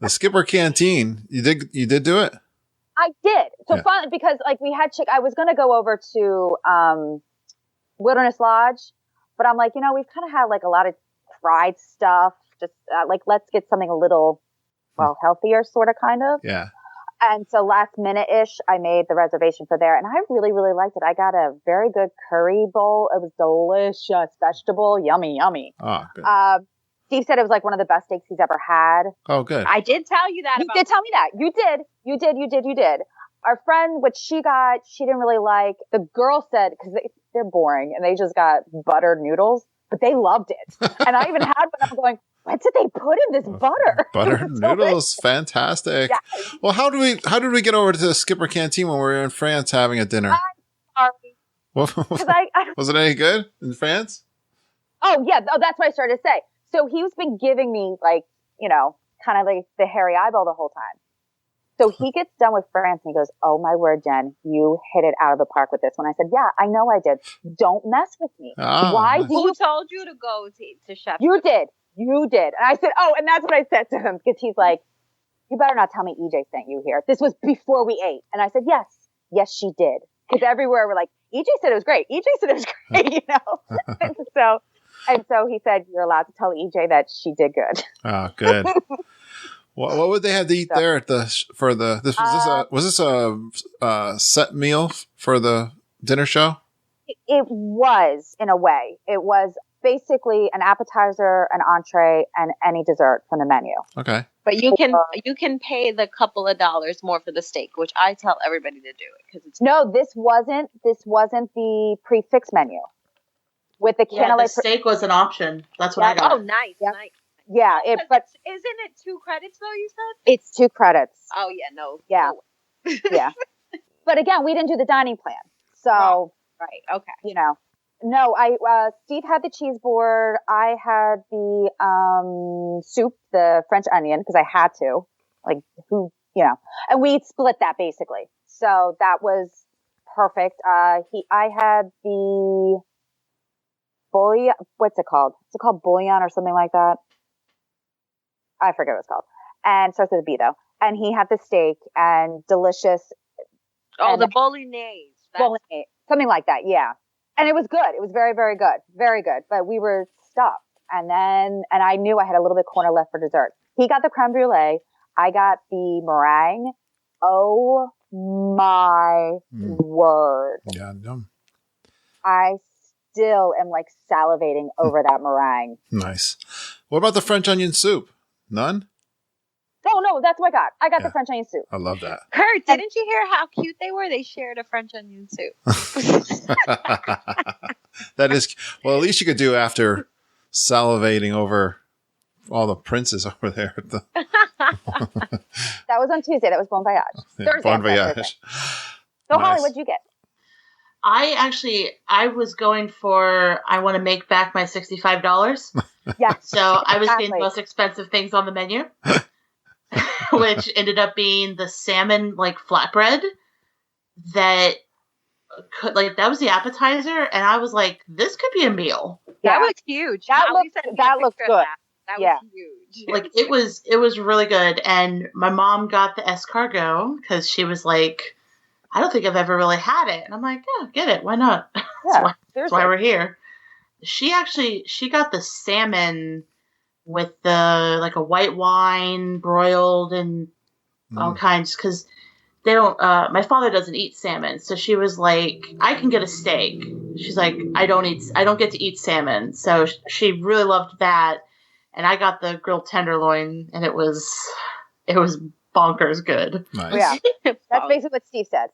the Skipper Canteen, you did do it? I did. So fun because we had I was gonna go over to Wilderness Lodge, but I'm like, we've kind of had a lot of fried stuff. Just let's get something a little healthier, sort of, kind of. Yeah. And so last minute-ish, I made the reservation for there, and I really, really liked it. I got a very good curry bowl. It was delicious, vegetable, yummy, yummy. Oh, good. Steve said it was one of the best steaks he's ever had. Oh, good. I did tell you that. You did tell me that. You did. Our friend, what she got, she didn't really like. The girl said, because they're boring, and they just got buttered noodles, but they loved it. And I even had one. I'm going, what did they put in this butter? Buttered noodles, fantastic. Yeah. Well, how did we get over to the Skipper Canteen when we were in France having a dinner? I'm sorry. Was it any good in France? Oh yeah, that's what I started to say. So he's been giving me kind of the hairy eyeball the whole time. So he gets done with France and he goes, "Oh my word, Jen, you hit it out of the park with this one." I said, "Yeah, I know I did. Don't mess with me. Why did Who told you to go to Chef? You did. And I said, oh, and that's what I said to him because he's like, "You better not tell me EJ sent you here." This was before we ate, and I said, "Yes, she did." Because everywhere we're like, EJ said it was great. EJ said it was great, And so he said, "You're allowed to tell EJ that she did good." Oh, good. What would they have to eat there at was this a set meal for the dinner show? It was, in a way. It was basically an appetizer, an entree, and any dessert from the menu. Okay. But you can pay the couple of dollars more for the steak, which I tell everybody to do it because it's this wasn't the prefix menu with the candlelight. The steak was an option. That's what I got. Oh, nice, nice. Yeah, but isn't it 2 credits though? You said it's 2 credits. Oh yeah, no. Yeah, no. Yeah. But again, we didn't do the dining plan, so right. Okay. No, Steve had the cheese board. I had the soup, the French onion, because I had to. Like and we split that basically. So that was perfect. I had the bouillon. What's it called? Is it called bouillon or something like that? I forget what it's called. And starts with a B though. And he had the steak and delicious. Oh, the bolognese. Bolognese, something like that. Yeah. And it was good. It was very, very good. Very good. But we were stuffed. And I knew I had a little bit of corner left for dessert. He got the creme brulee. I got the meringue. Oh my word. Yeah, yum. I still am like salivating over that meringue. Nice. What about the French onion soup? None? Oh, no, that's what I got. I got the French onion soup. I love that. Kurt, didn't you hear how cute they were? They shared a French onion soup. That is, well, at least you could do after salivating over all the princes over there. That was on Tuesday. That was Bon Voyage. Thursday. Bon Voyage. Thursday. So, nice. Holly, what'd you get? I was going for, I want to make back my $65. Yeah. So I was getting the most expensive things on the menu, which ended up being the salmon, like, flatbread that was the appetizer. And I was like, this could be a meal. Yeah. That was huge. That looked good. That was huge. Like, it was really good. And my mom got the escargot because she was like, I don't think I've ever really had it. And I'm like, yeah, get it. Why not? Yeah, that's why we're here. She got the salmon with a white wine broiled and all kinds, because they don't, my father doesn't eat salmon. So she was like, I can get a steak. She's like, I don't get to eat salmon. So she really loved that. And I got the grilled tenderloin, and it was bonkers good. Nice. Yeah. That's basically what Steve said.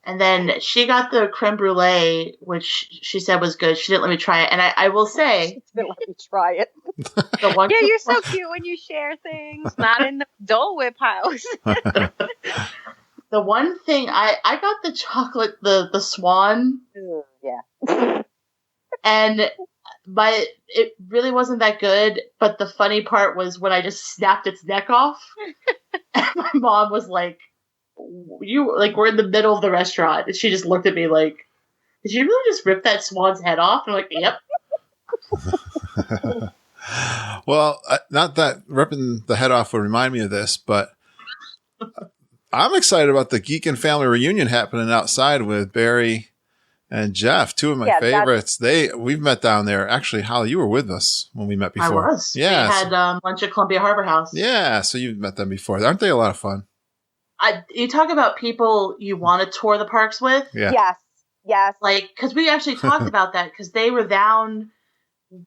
And then she got the creme brulee, which she said was good. She didn't let me try it. And I will say, she didn't let me try it. You're so cute when you share things, not in the Dole Whip house. The one thing, I got the chocolate, the swan. Yeah. And it really wasn't that good. But the funny part was when I just snapped its neck off. And my mom was like, we're in the middle of the restaurant. And she just looked at me like, did you really just rip that swan's head off? And I'm like, yep. Well, not that ripping the head off would remind me of this, but I'm excited about the Geek and Family reunion happening outside with Barry and Jeff, two of my favorites. We've met down there. Actually, Holly, you were with us when we met before. I was. Yeah. We had lunch at Columbia Harbor House. Yeah, so you've met them before. Aren't they a lot of fun? You talk about people you want to tour the parks with. Yeah. Yes. Like, because we actually talked about that, because they were down,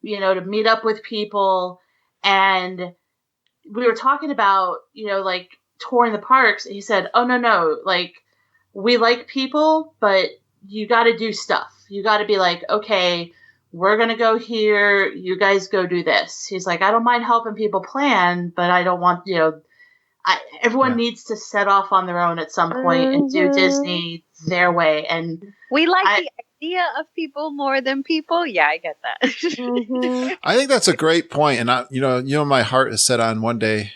to meet up with people, and we were talking about, like, touring the parks. And he said, oh, no, like, we like people, but you got to do stuff. You got to be like, okay, we're going to go here. You guys go do this. He's like, I don't mind helping people plan, but I don't want, everyone needs to set off on their own at some point and do Disney their way. And we like the idea of people more than people. Yeah, I get that. Mm-hmm. I think that's a great point. And my heart is set on one day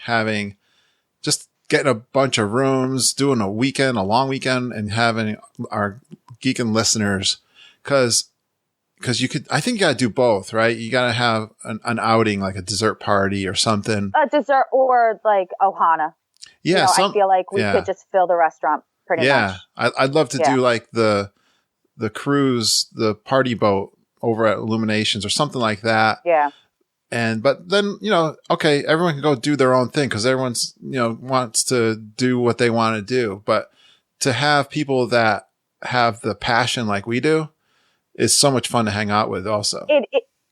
getting a bunch of rooms, doing a long weekend, and having our geeking listeners, because I think you got to do both, right? You got to have an outing, like a dessert party or something. A dessert, or like Ohana. Yeah. I feel like we could just fill the restaurant pretty much. Yeah. I'd love to do like the cruise, the party boat over at Illuminations or something like that. Yeah. But then, okay, everyone can go do their own thing, because everyone's, wants to do what they want to do. But to have people that have the passion like we do is so much fun to hang out with also.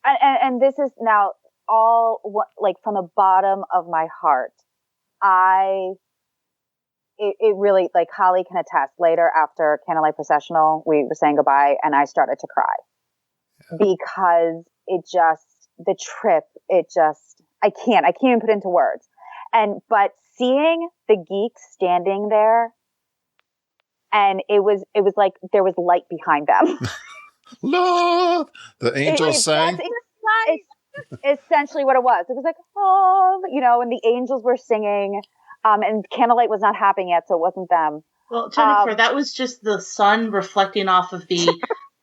And this is now all like from the bottom of my heart. It really, like Holly can attest, later after Candlelight Processional, we were saying goodbye and I started to cry because the trip it just, I can't even put into words. But seeing the geeks standing there, and it was like there was light behind them. Love, the angels sang. It's essentially what it was. It was like, oh, and the angels were singing, and Candlelight was not happening yet, so it wasn't them. Well, Jennifer, that was just the sun reflecting off of the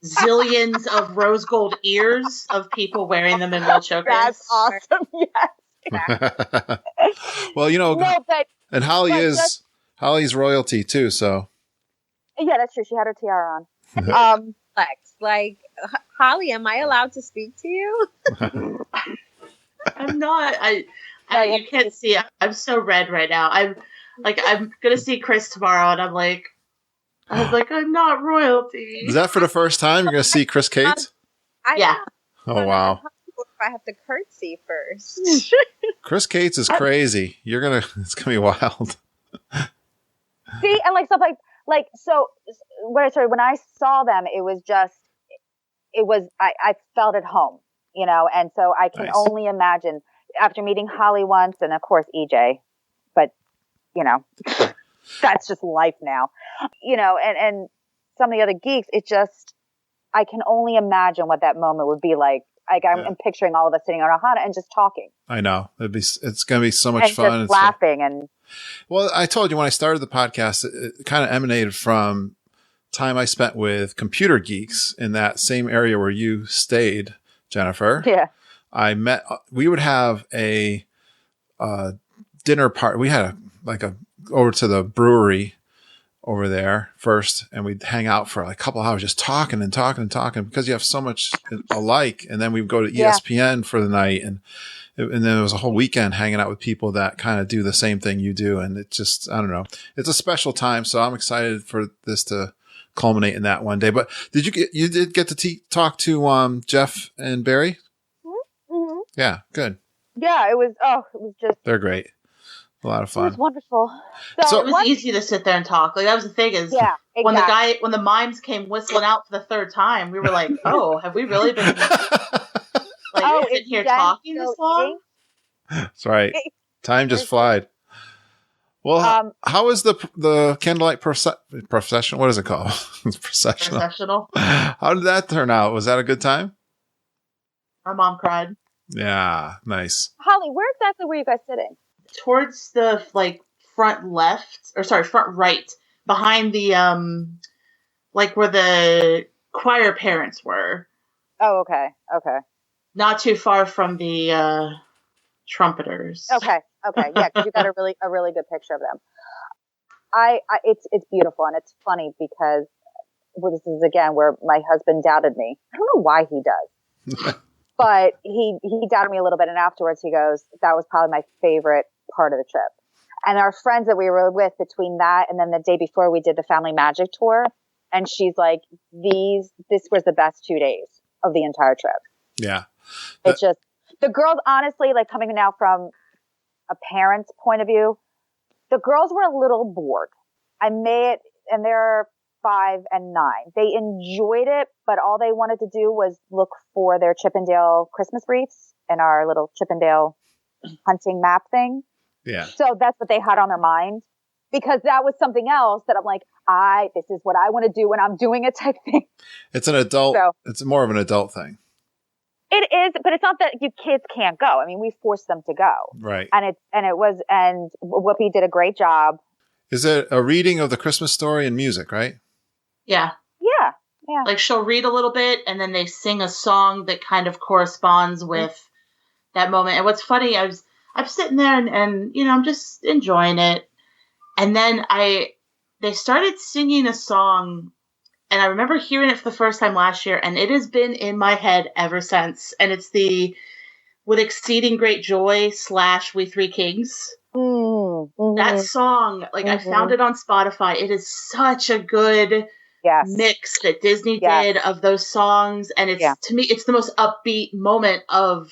zillions of rose gold ears of people wearing them in wool chokers. That's awesome. Yes. Well, and Holly's royalty too, so. Yeah, that's true. She had her tiara on. Like, Holly, am I allowed to speak to you? I'm not. You can't see. I'm so red right now. I'm gonna see Chris tomorrow, and I'm not royalty. Is that for the first time you're gonna see Chris Cates? Yeah. Oh wow. I have to curtsy first. Chris Cates is crazy. It's gonna be wild. See, and stuff when I saw them, I felt at home, and so I can only imagine after meeting Holly once, and of course EJ, but that's just life now, and some of the other geeks, I can only imagine what that moment would be like. I'm picturing all of us sitting on a Hana and just talking. I know it's going to be so much fun. Just laughing and. Well, I told you when I started the podcast, it kind of emanated from time I spent with computer geeks in that same area where you stayed, Jennifer. Yeah. We would have a dinner party. We had over to the brewery over there first, and we'd hang out for a couple hours just talking and talking and talking because you have so much alike. And then we'd go to ESPN for the night, and then it was a whole weekend hanging out with people that kind of do the same thing you do. And it just, I don't know, it's a special time. So I'm excited for this to culminate in that one day. But you did get to talk to Jeff and Barry? Mm-hmm. Yeah, good. Yeah, it was just. They're great. A lot of fun. It was wonderful. So it was easy to sit there and talk. That was the thing is, exactly. when the mimes came whistling out for the third time, we were like, oh, have we really been sitting here talking this long? That's right. Time just flied. Well, how is the Candlelight Processional? What is it called? It's Processional. How did that turn out? Was that a good time? My mom cried. Yeah, nice. Holly, where exactly were you guys sitting? Towards the front right, behind the where the choir parents were. Oh, okay. Not too far from the trumpeters. Okay, yeah, because you got a really good picture of them. It's beautiful, and it's funny because this is again where my husband doubted me. I don't know why he does, but he doubted me a little bit, and afterwards he goes, "That was probably my favorite part of the trip." And our friends that we were with between that and then the day before we did the Family Magic tour, and she's like, this was the best 2 days of the entire trip. Yeah. It's just the girls, honestly, coming now from a parent's point of view, the girls were a little bored. And they're 5 and 9. They enjoyed it, but all they wanted to do was look for their Chippendale Christmas wreaths and our little Chippendale hunting map thing. Yeah. So that's what they had on their mind, because that was something else that I'm like, this is what I want to do when I'm doing it type thing. It's an adult. It's more of an adult thing. It is, but it's not that you kids can't go. I mean, we forced them to go. Right. And Whoopi did a great job. Is it a reading of the Christmas story and music, right? Yeah. Yeah. She'll read a little bit and then they sing a song that kind of corresponds with that moment. And what's funny, I'm sitting there and I'm just enjoying it. And then they started singing a song, and I remember hearing it for the first time last year, and it has been in my head ever since. And it's With Exceeding Great Joy / We Three Kings. Mm-hmm. That song, I found it on Spotify. It is such a good mix that Disney did of those songs. And to me, it's the most upbeat moment of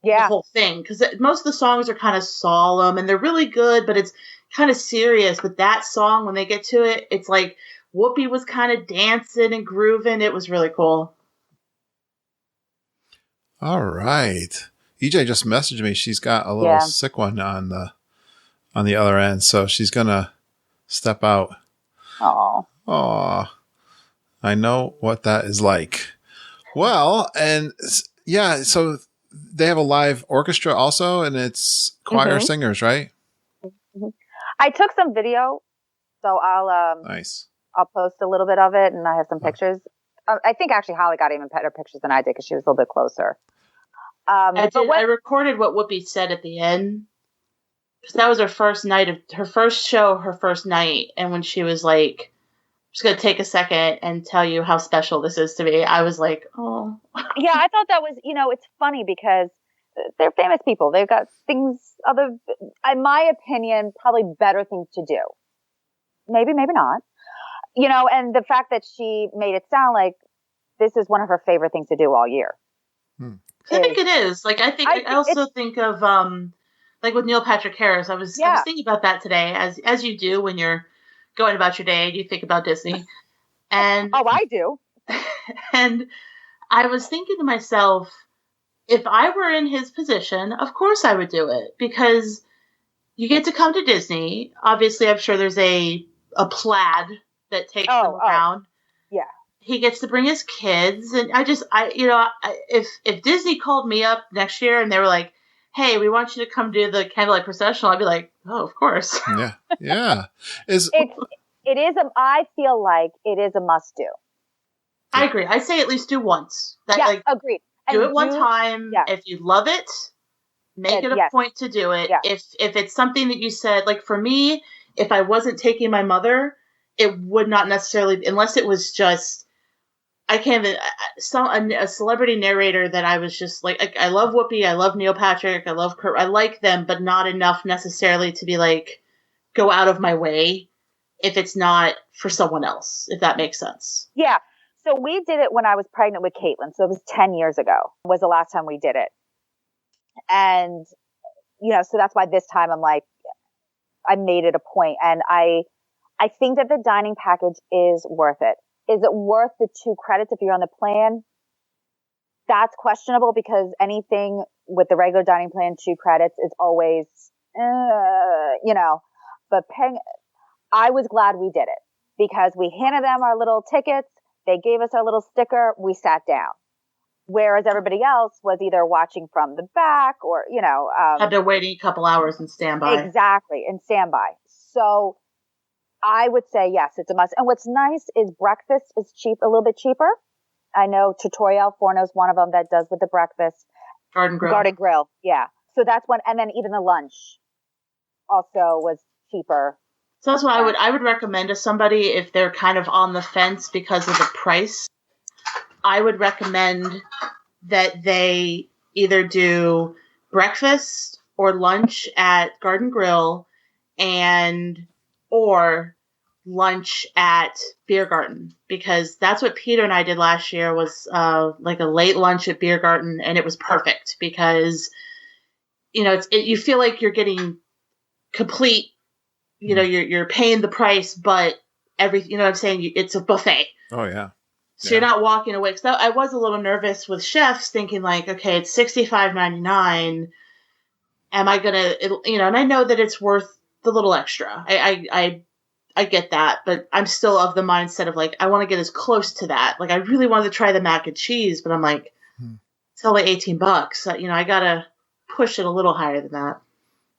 the whole thing, because most of the songs are kind of solemn and they're really good, but it's kind of serious. But that song, when they get to it, it's like Whoopi was kind of dancing and grooving. It was really cool. All right. EJ just messaged me. She's got a little sick one on the other end, so she's gonna step out. Oh, I know what that is like. Well, and yeah, so they have a live orchestra also, and it's choir singers, right? Mm-hmm. I took some video, so I'll nice. I'll post a little bit of it, and I have some pictures. I think actually Holly got even better pictures than I did because she was a little bit closer. I recorded what Whoopi said at the end because that was her first night of her first show, her first night, and when she was like, "I'm just gonna take a second and tell you how special this is to me," I was like, "Oh." Yeah, I thought that was, it's funny because they're famous people. They've got things in my opinion, probably better things to do. Maybe not. And the fact that she made it sound like this is one of her favorite things to do all year. I think it is. Like, I also think of, like with Neil Patrick Harris, I was thinking about that today, as you do when you're going about your day and you think about Disney. And I do. And I was thinking to myself, if I were in his position, of course I would do it because you get to come to Disney. Obviously, I'm sure there's a plaid that takes them around. Yeah. He gets to bring his kids. And if Disney called me up next year and they were like, "Hey, we want you to come do the Candlelight Processional," I'd be like, "Oh, of course." Yeah. I feel like it is a must do. I agree. I say at least do once. Agreed. Do it one time. Yeah. If you love it, make it a point to do it. Yeah. If it's something that you said, like for me, if I wasn't taking my mother, it would not necessarily, unless it was just, I can't even, a celebrity narrator that I was just like, I love Whoopi, I love Neil Patrick, I love Kurt, I like them, but not enough necessarily to be like, go out of my way if it's not for someone else, if that makes sense. Yeah. So we did it when I was pregnant with Caitlin. So it was 10 years ago was the last time we did it. And, so that's why this time I'm like, I made it a point. And I think that the dining package is worth it. Is it worth the 2 credits if you're on the plan? That's questionable because anything with the regular dining plan, 2 credits is always, but I was glad we did it because we handed them our little tickets. They gave us our little sticker. We sat down. Whereas everybody else was either watching from the back or, had to wait a couple hours and stand by. Exactly. And stand by. So I would say, yes, it's a must. And what's nice is breakfast is a little bit cheaper. I know Tutorial Forno is one of them that does with the breakfast. Garden Grill. Yeah. So that's one. And then even the lunch also was cheaper. So that's what I would recommend to somebody if they're kind of on the fence because of the price. I would recommend that they either do breakfast or lunch at Garden Grill or lunch at Beer Garden, because that's what Peter and I did last year was like a late lunch at Beer Garden, and it was perfect because you feel like you're getting complete. You're paying the price, but everything, what I'm saying? It's a buffet. Oh, yeah. So you're not walking away. So I was a little nervous with chefs thinking like, okay, it's $65.99. Am I going to, and I know that it's worth the little extra. I get that, but I'm still of the mindset of like, I want to get as close to that. Like I really wanted to try the mac and cheese, but I'm like, it's only $18. I got to push it a little higher than that.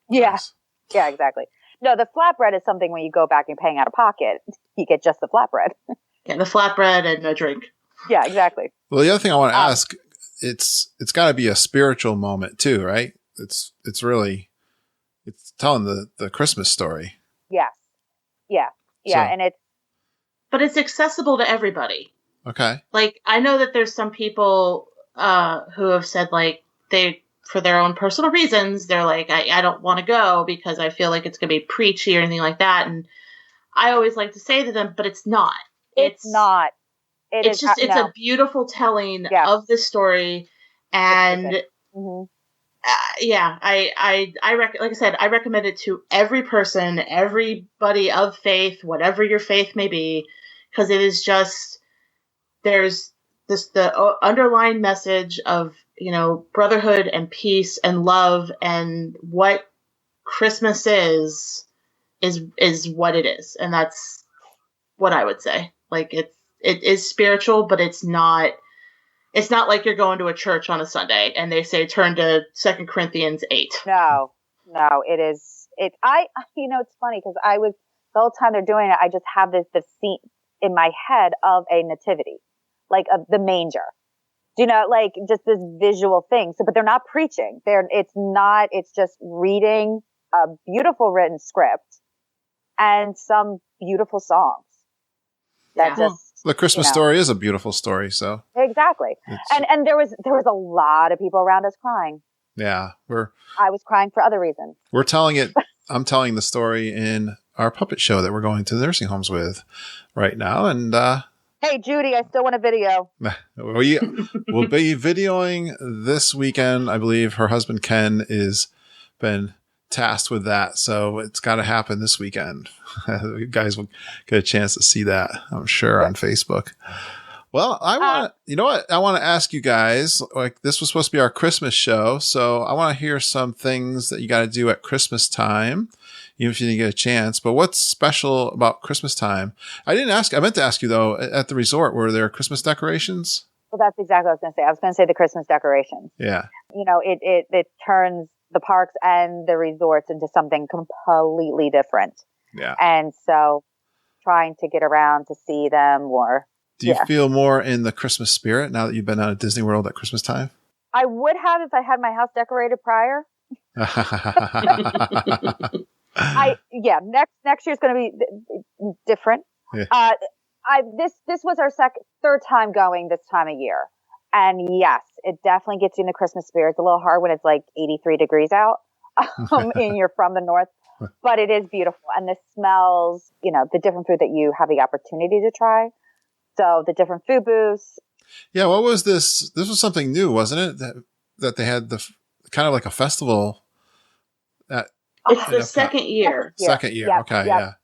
Yeah. Yeah, exactly. No, the flatbread is something when you go back and paying out of pocket, you get just the flatbread. Yeah, the flatbread and a drink. Yeah, exactly. Well, the other thing I want to ask, it's got to be a spiritual moment too, right? It's telling the Christmas story. Yes. Yeah. Yeah. So, but it's accessible to everybody. Okay. Like, I know that there's some people who have said like for their own personal reasons, they're like, I don't want to go because I feel like it's going to be preachy or anything like that. And I always like to say to them, but it's not. It's not. It's a beautiful telling of the story. And like I said, I recommend it to every person, everybody of faith, whatever your faith may be, because it is just, there's the underlying message of brotherhood and peace and love, and what Christmas is what it is. And that's what I would say. Like it is spiritual, but it's not like you're going to a church on a Sunday and they say, turn to 2 Corinthians 8. No, it is. It's funny because the whole time they're doing it, I just have this scene in my head of a nativity, like of the manger. Like just this visual thing. So, but they're not preaching. It's just reading a beautiful written script and some beautiful songs. The Christmas story is a beautiful story. So exactly. And there was a lot of people around us crying. Yeah. I was crying for other reasons. We're telling it. I'm telling the story in our puppet show that we're going to the nursing homes with right now. And, hey, Judy, I still want a video. We'll be videoing this weekend. I believe her husband, Ken, is been tasked with that. So it's got to happen this weekend. You guys will get a chance to see that, I'm sure, on Facebook. Well, you know what? I want to ask you guys, like, this was supposed to be our Christmas show. So I want to hear some things that you got to do at Christmas time, even if you didn't get a chance. But what's special about Christmas time? I meant to ask you, though, at the resort, were there Christmas decorations? Well, that's exactly what I was going to say. I was going to say the Christmas decorations. Yeah. It turns the parks and the resorts into something completely different. Yeah. And so trying to get around to see them more. Do you feel more in the Christmas spirit now that you've been out at Disney World at Christmas time? I would have if I had my house decorated prior. Next year's going to be different. Yeah. This was our third time going this time of year. And yes, it definitely gets you in the Christmas spirit. It's a little hard when it's like 83 degrees out and you're from the north, but it is beautiful. And the smells, the different food that you have the opportunity to try. So the different food booths. Yeah. What was this? This was something new, wasn't it? That they had the kind of like a festival. It's the second year. Second year. Yep, Okay. yep.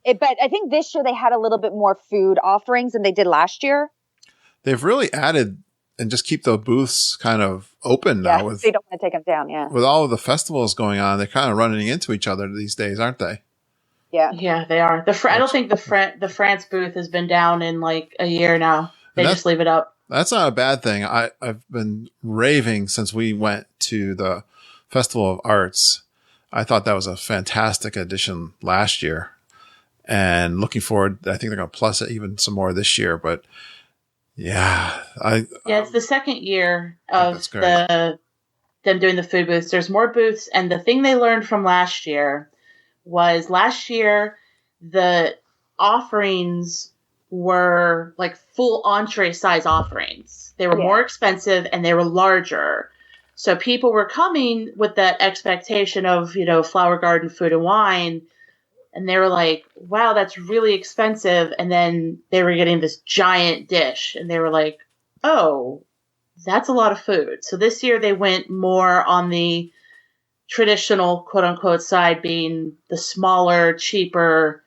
Yeah. But I think this year they had a little bit more food offerings than they did last year. They've really added and just keep the booths kind of open now. They don't want to take them down. Yeah. With all of the festivals going on, they're kind of running into each other these days, aren't they? Yeah, they are. I don't think the France booth has been down in like a year now. They just leave it up. That's not a bad thing. I've been raving since we went to the Festival of Arts. I thought that was a fantastic addition last year, and looking forward. I think they're going to plus it even some more this year. But yeah, it's the second year of them doing the food booths. There's more booths, and the thing they learned from last year was the offerings were like full entree size offerings. They were more expensive and they were larger. So people were coming with that expectation of, Flower Garden food and wine. And they were like, wow, that's really expensive. And then they were getting this giant dish and they were like, oh, that's a lot of food. So this year they went more on the traditional, quote unquote, side, being the smaller, cheaper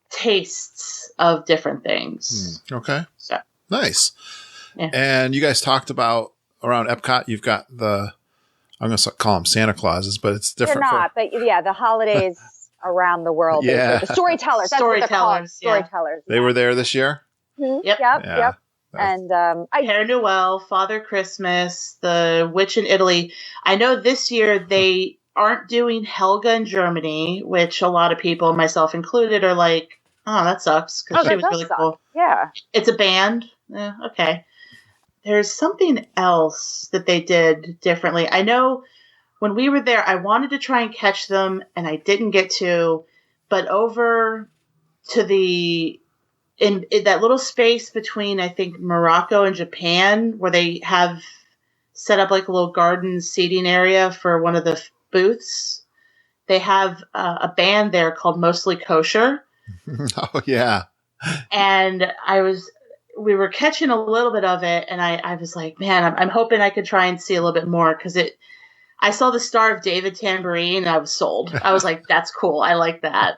tastes of different things. Okay. So nice. Yeah. And you guys talked about around Epcot, you've got I'm going to call them Santa Clauses, but it's different. They're not, but the holidays around the world. Yeah. The storytellers. That's what they're called. Storytellers. They were there this year? Mm-hmm. Yep. Yep. And Père Noël, Father Christmas, the Witch in Italy. I know this year they aren't doing Helga in Germany, which a lot of people, myself included, are like, oh, that sucks, because she was really cool. Yeah. It's a band. Okay. There's something else that they did differently. I know when we were there, I wanted to try and catch them, and I didn't get to, but over to in that little space between, I think, Morocco and Japan, where they have set up like a little garden seating area for one of the booths, they have a band there called Mostly Kosher. Oh, yeah. And we were catching a little bit of it, and I was like, man, I'm hoping I could try and see a little bit more, because I saw the Star of David tambourine, and I was sold. I was like, that's cool. I like that.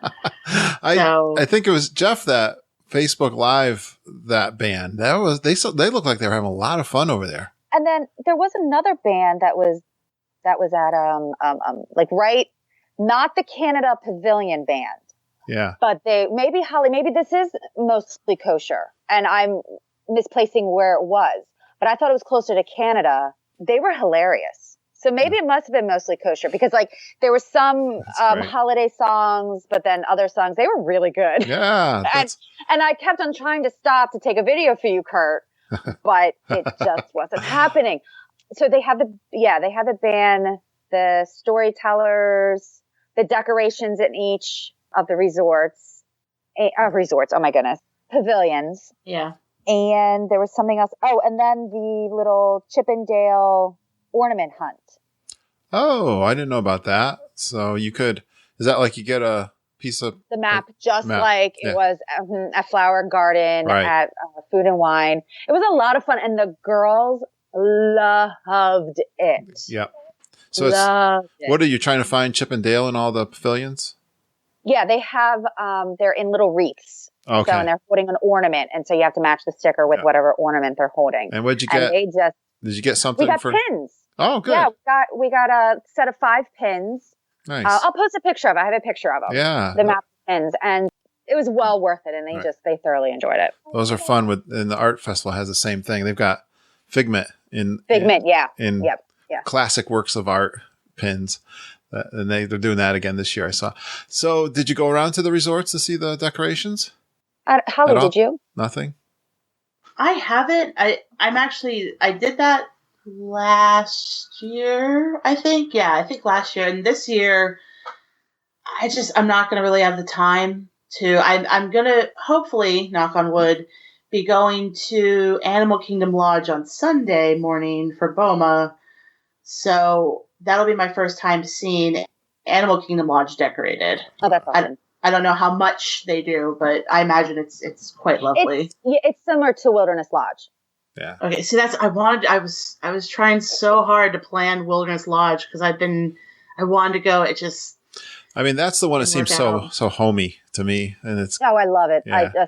I think it was Jeff that Facebook Live that band. They looked like they were having a lot of fun over there. And then there was another band that was at like right, not the Canada Pavilion band. Yeah. But maybe this is mostly kosher and I'm misplacing where it was, but I thought it was closer to Canada. They were hilarious. So maybe it must have been mostly kosher because like there were some holiday songs, but then other songs, they were really good. Yeah. And I kept on trying to stop to take a video for you, Kurt, but it just wasn't happening. So they had the band, the storytellers, the decorations in each of the resorts. Oh my goodness. Pavilions. Yeah. And there was something else. Oh, and then the little Chippendale ornament hunt. Oh, I didn't know about that. So is that like you get a piece of the map, like it was a flower garden at Food and Wine. It was a lot of fun. And the girls loved it. Yep. So what are you trying to find Chippendale in all the pavilions? Yeah, they have, they're in little wreaths. Okay. So, and they're holding an ornament. And so you have to match the sticker with whatever ornament they're holding. And what'd you get? Did you get something? We got pins. Oh, good. Yeah, we got a set of 5 pins. Nice. I'll post a picture of it. I have a picture of them. Yeah. The map pins. And it was well worth it. And they thoroughly enjoyed it. Those are fun and the art festival has the same thing. They've got Figment in classic works of art pins. And they're doing that again this year, I saw. So did you go around to the resorts to see the decorations? Holly, did you? Nothing? I haven't. I did that last year, I think. Yeah, I think last year. And this year, I'm not going to really have the time to. I'm going to, hopefully, knock on wood, be going to Animal Kingdom Lodge on Sunday morning for BOMA. So that'll be my first time seeing Animal Kingdom Lodge decorated. Oh, that's awesome. I don't know how much they do, but I imagine it's quite lovely. It's similar to Wilderness Lodge. Yeah. Okay, so I was trying so hard to plan Wilderness Lodge because I wanted to go. It just. I mean, that's the one that seems so homey to me, and it's. Oh, I love it. Yeah.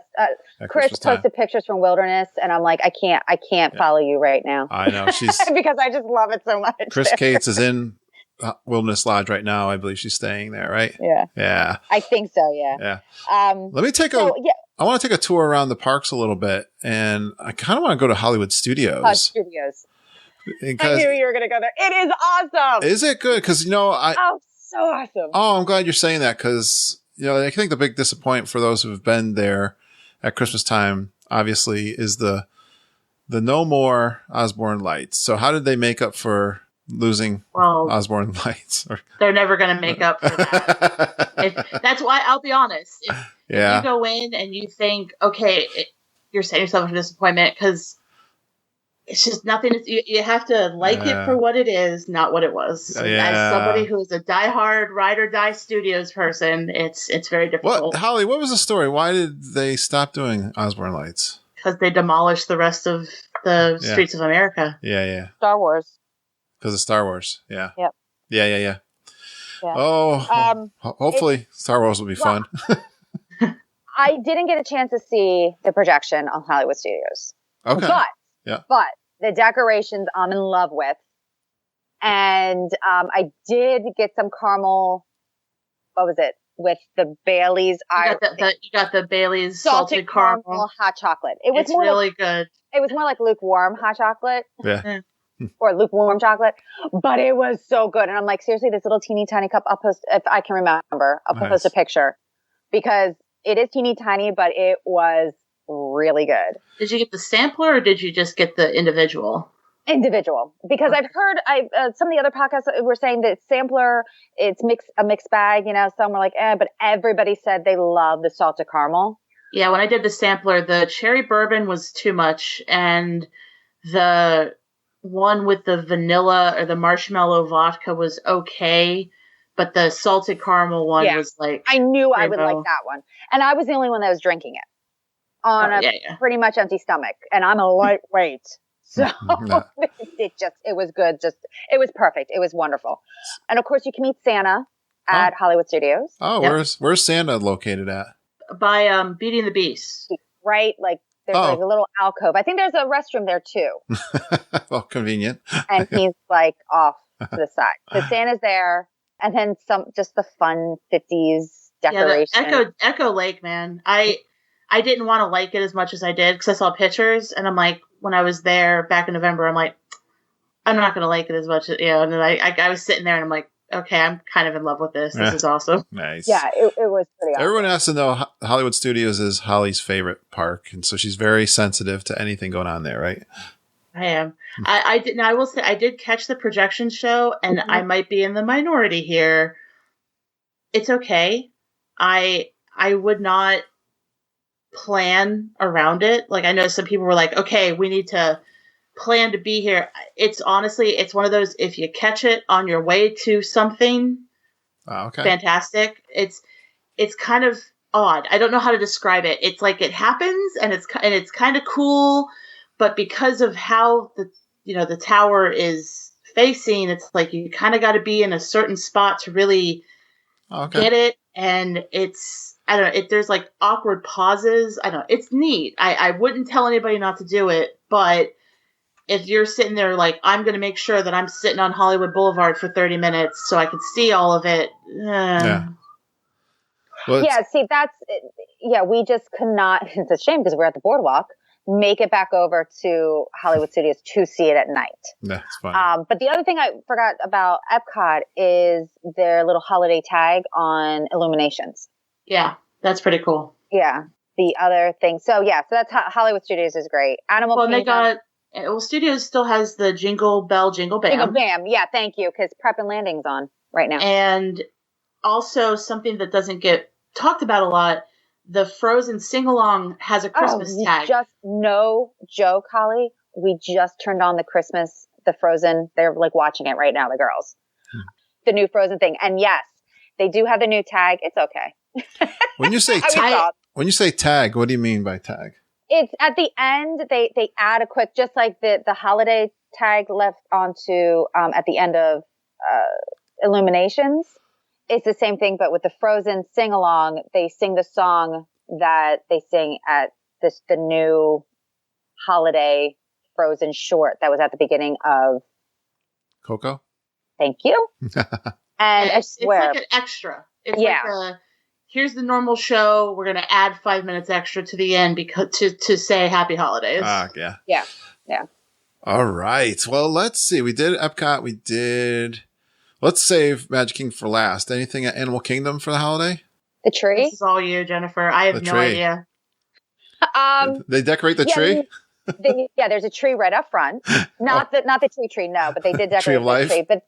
Chris posted pictures from Wilderness, and I'm like, I can't follow you right now. I know she's because I just love it so much. Chris Cates is in Wilderness Lodge right now. I believe she's staying there, right? Yeah. Yeah. I think so. Yeah. Yeah. Let me take I want to take a tour around the parks a little bit, and I kind of want to go to Hollywood Studios. Studios. I knew you were going to go there. It is awesome. Is it good? Because so awesome. Oh, I'm glad you're saying that because I think the big disappointment for those who have been there at Christmas time, obviously, is the no more Osborne lights. So how did they make up for losing Osborne lights? They're never going to make up for that. That's why I'll be honest. If you go in and you think, okay, you're setting yourself up for disappointment because it's just nothing. You have to like it for what it is, not what it was. As somebody who is a diehard ride or die studios person, it's very difficult. Holly, what was the story? Why did they stop doing Osborne lights? Because they demolished the rest of the streets of America. Yeah. Star Wars. Because of Star Wars. Yeah. Yep. Yeah. Oh, hopefully Star Wars will be fun. I didn't get a chance to see the projection on Hollywood Studios. Okay. But the decorations I'm in love with. And I did get some caramel, what was it? With the Bailey's. You got the Bailey's salted caramel hot chocolate. It's really good. It was more like lukewarm hot chocolate. Yeah. Or lukewarm chocolate. But it was so good. And I'm like, seriously, this little teeny tiny cup, I'll post, if I can remember, I'll post a picture. Because it is teeny tiny, but it was really good. Did you get the sampler or did you just get the individual? Individual, because I've heard some of the other podcasts were saying that sampler, it's a mixed bag, some were like, but everybody said they love the salted caramel. Yeah, when I did the sampler, the cherry bourbon was too much, and the one with the vanilla or the marshmallow vodka was okay, but the salted caramel one was like... I knew I would like that one. And I was the only one that was drinking it on a pretty much empty stomach, and I'm a lightweight. So it was good. It was perfect. It was wonderful. And of course you can meet Santa at Hollywood Studios. Oh, where's Santa located at? By Beauty and the Beast. Right? Like There's like a little alcove. I think there's a restroom there too. Well, convenient. And he's like off to the side. So Santa's there, and then just the fun 50s decoration. Yeah, the Echo Lake, man. I didn't want to like it as much as I did because I saw pictures, and I'm like, when I was there back in November, I'm like, I'm not going to like it as much as, and then I was sitting there and I'm like, okay, I'm kind of in love with this. This is awesome. Nice. Yeah, it was pretty awesome. Everyone has to know Hollywood Studios is Holly's favorite park. And so she's very sensitive to anything going on there, right? I am. I will say I did catch the projection show, and I might be in the minority here. It's okay. I would not plan around it. Like, I know some people were like, okay, we need to plan to be here. It's one of those, if you catch it on your way to something fantastic, it's kind of odd. I don't know how to describe it. It's like it happens and it's kind of cool, but because of how the tower is facing, it's like you kind of got to be in a certain spot to really get it. And it's, I don't know, there's like awkward pauses. I don't know. It's neat. I wouldn't tell anybody not to do it, but if you're sitting there like, I'm going to make sure that I'm sitting on Hollywood Boulevard for 30 minutes so I can see all of it. Yeah. Well, we just could not, it's a shame because we're at the boardwalk, make it back over to Hollywood Studios to see it at night. That's fine. But the other thing I forgot about Epcot is their little holiday tag on Illuminations. Yeah, that's pretty cool. Yeah. The other thing. So that's Hollywood Studios is great. Studios still has the Jingle Bell, Jingle Bam. Jingle Bam. Yeah, thank you. Because Prep and Landing's on right now. And also something that doesn't get talked about a lot, the Frozen sing-along has a Christmas tag. Just no joke, Holly. We just turned on the Frozen. They're like watching it right now, the girls. The new Frozen thing. And yes, they do have the new tag. It's okay. When you say tag, what do you mean by tag? It's at the end, they add a quick, just like the holiday tag left onto at the end of Illuminations. It's the same thing, but with the Frozen sing-along, they sing the song that they sing at the new holiday Frozen short that was at the beginning of Coco. Thank you. And I swear. It's like an extra. It's like here's the normal show. We're going to add 5 minutes extra to the end because to say happy holidays. Yeah. All right. Well, let's see. We did Epcot. Let's save Magic Kingdom for last. Anything at Animal Kingdom for the holiday? The tree? This is all you, Jennifer. I have no idea. They decorate the tree? There's a tree right up front. Not the tree, no, but they did decorate tree of life. the tree. But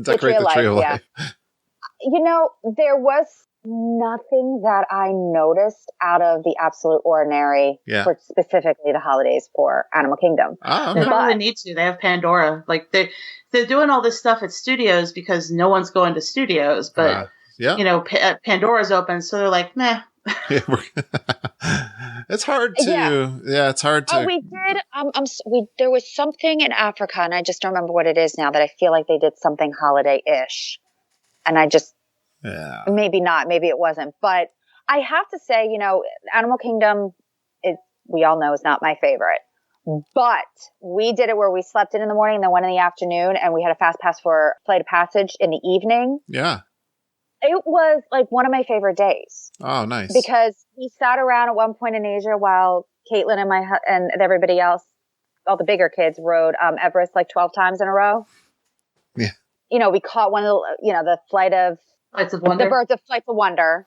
decorate the tree of life. There was nothing that I noticed out of the absolute ordinary for specifically the holidays for Animal Kingdom. Oh, okay. okay. They probably need to. They have Pandora. Like they're doing all this stuff at studios because no one's going to studios, but Pandora's open, so they're like, meh. It's hard to. Yeah, it's hard to. Oh, we did. There was something in Africa, and I just don't remember what it is now. That I feel like they did something holiday-ish, and I just. Yeah. Maybe not. Maybe it wasn't. But I have to say, Animal Kingdom, we all know, is not my favorite. But we did it where we slept in the morning and then went in the afternoon, and we had a fast pass for Flight of Passage in the evening. Yeah. It was like one of my favorite days. Oh, nice. Because we sat around at one point in Asia while Caitlin and everybody else, all the bigger kids, rode Everest like 12 times in a row. Yeah. We caught one of the Flights of Wonder. The Birds of Flights of Wonder.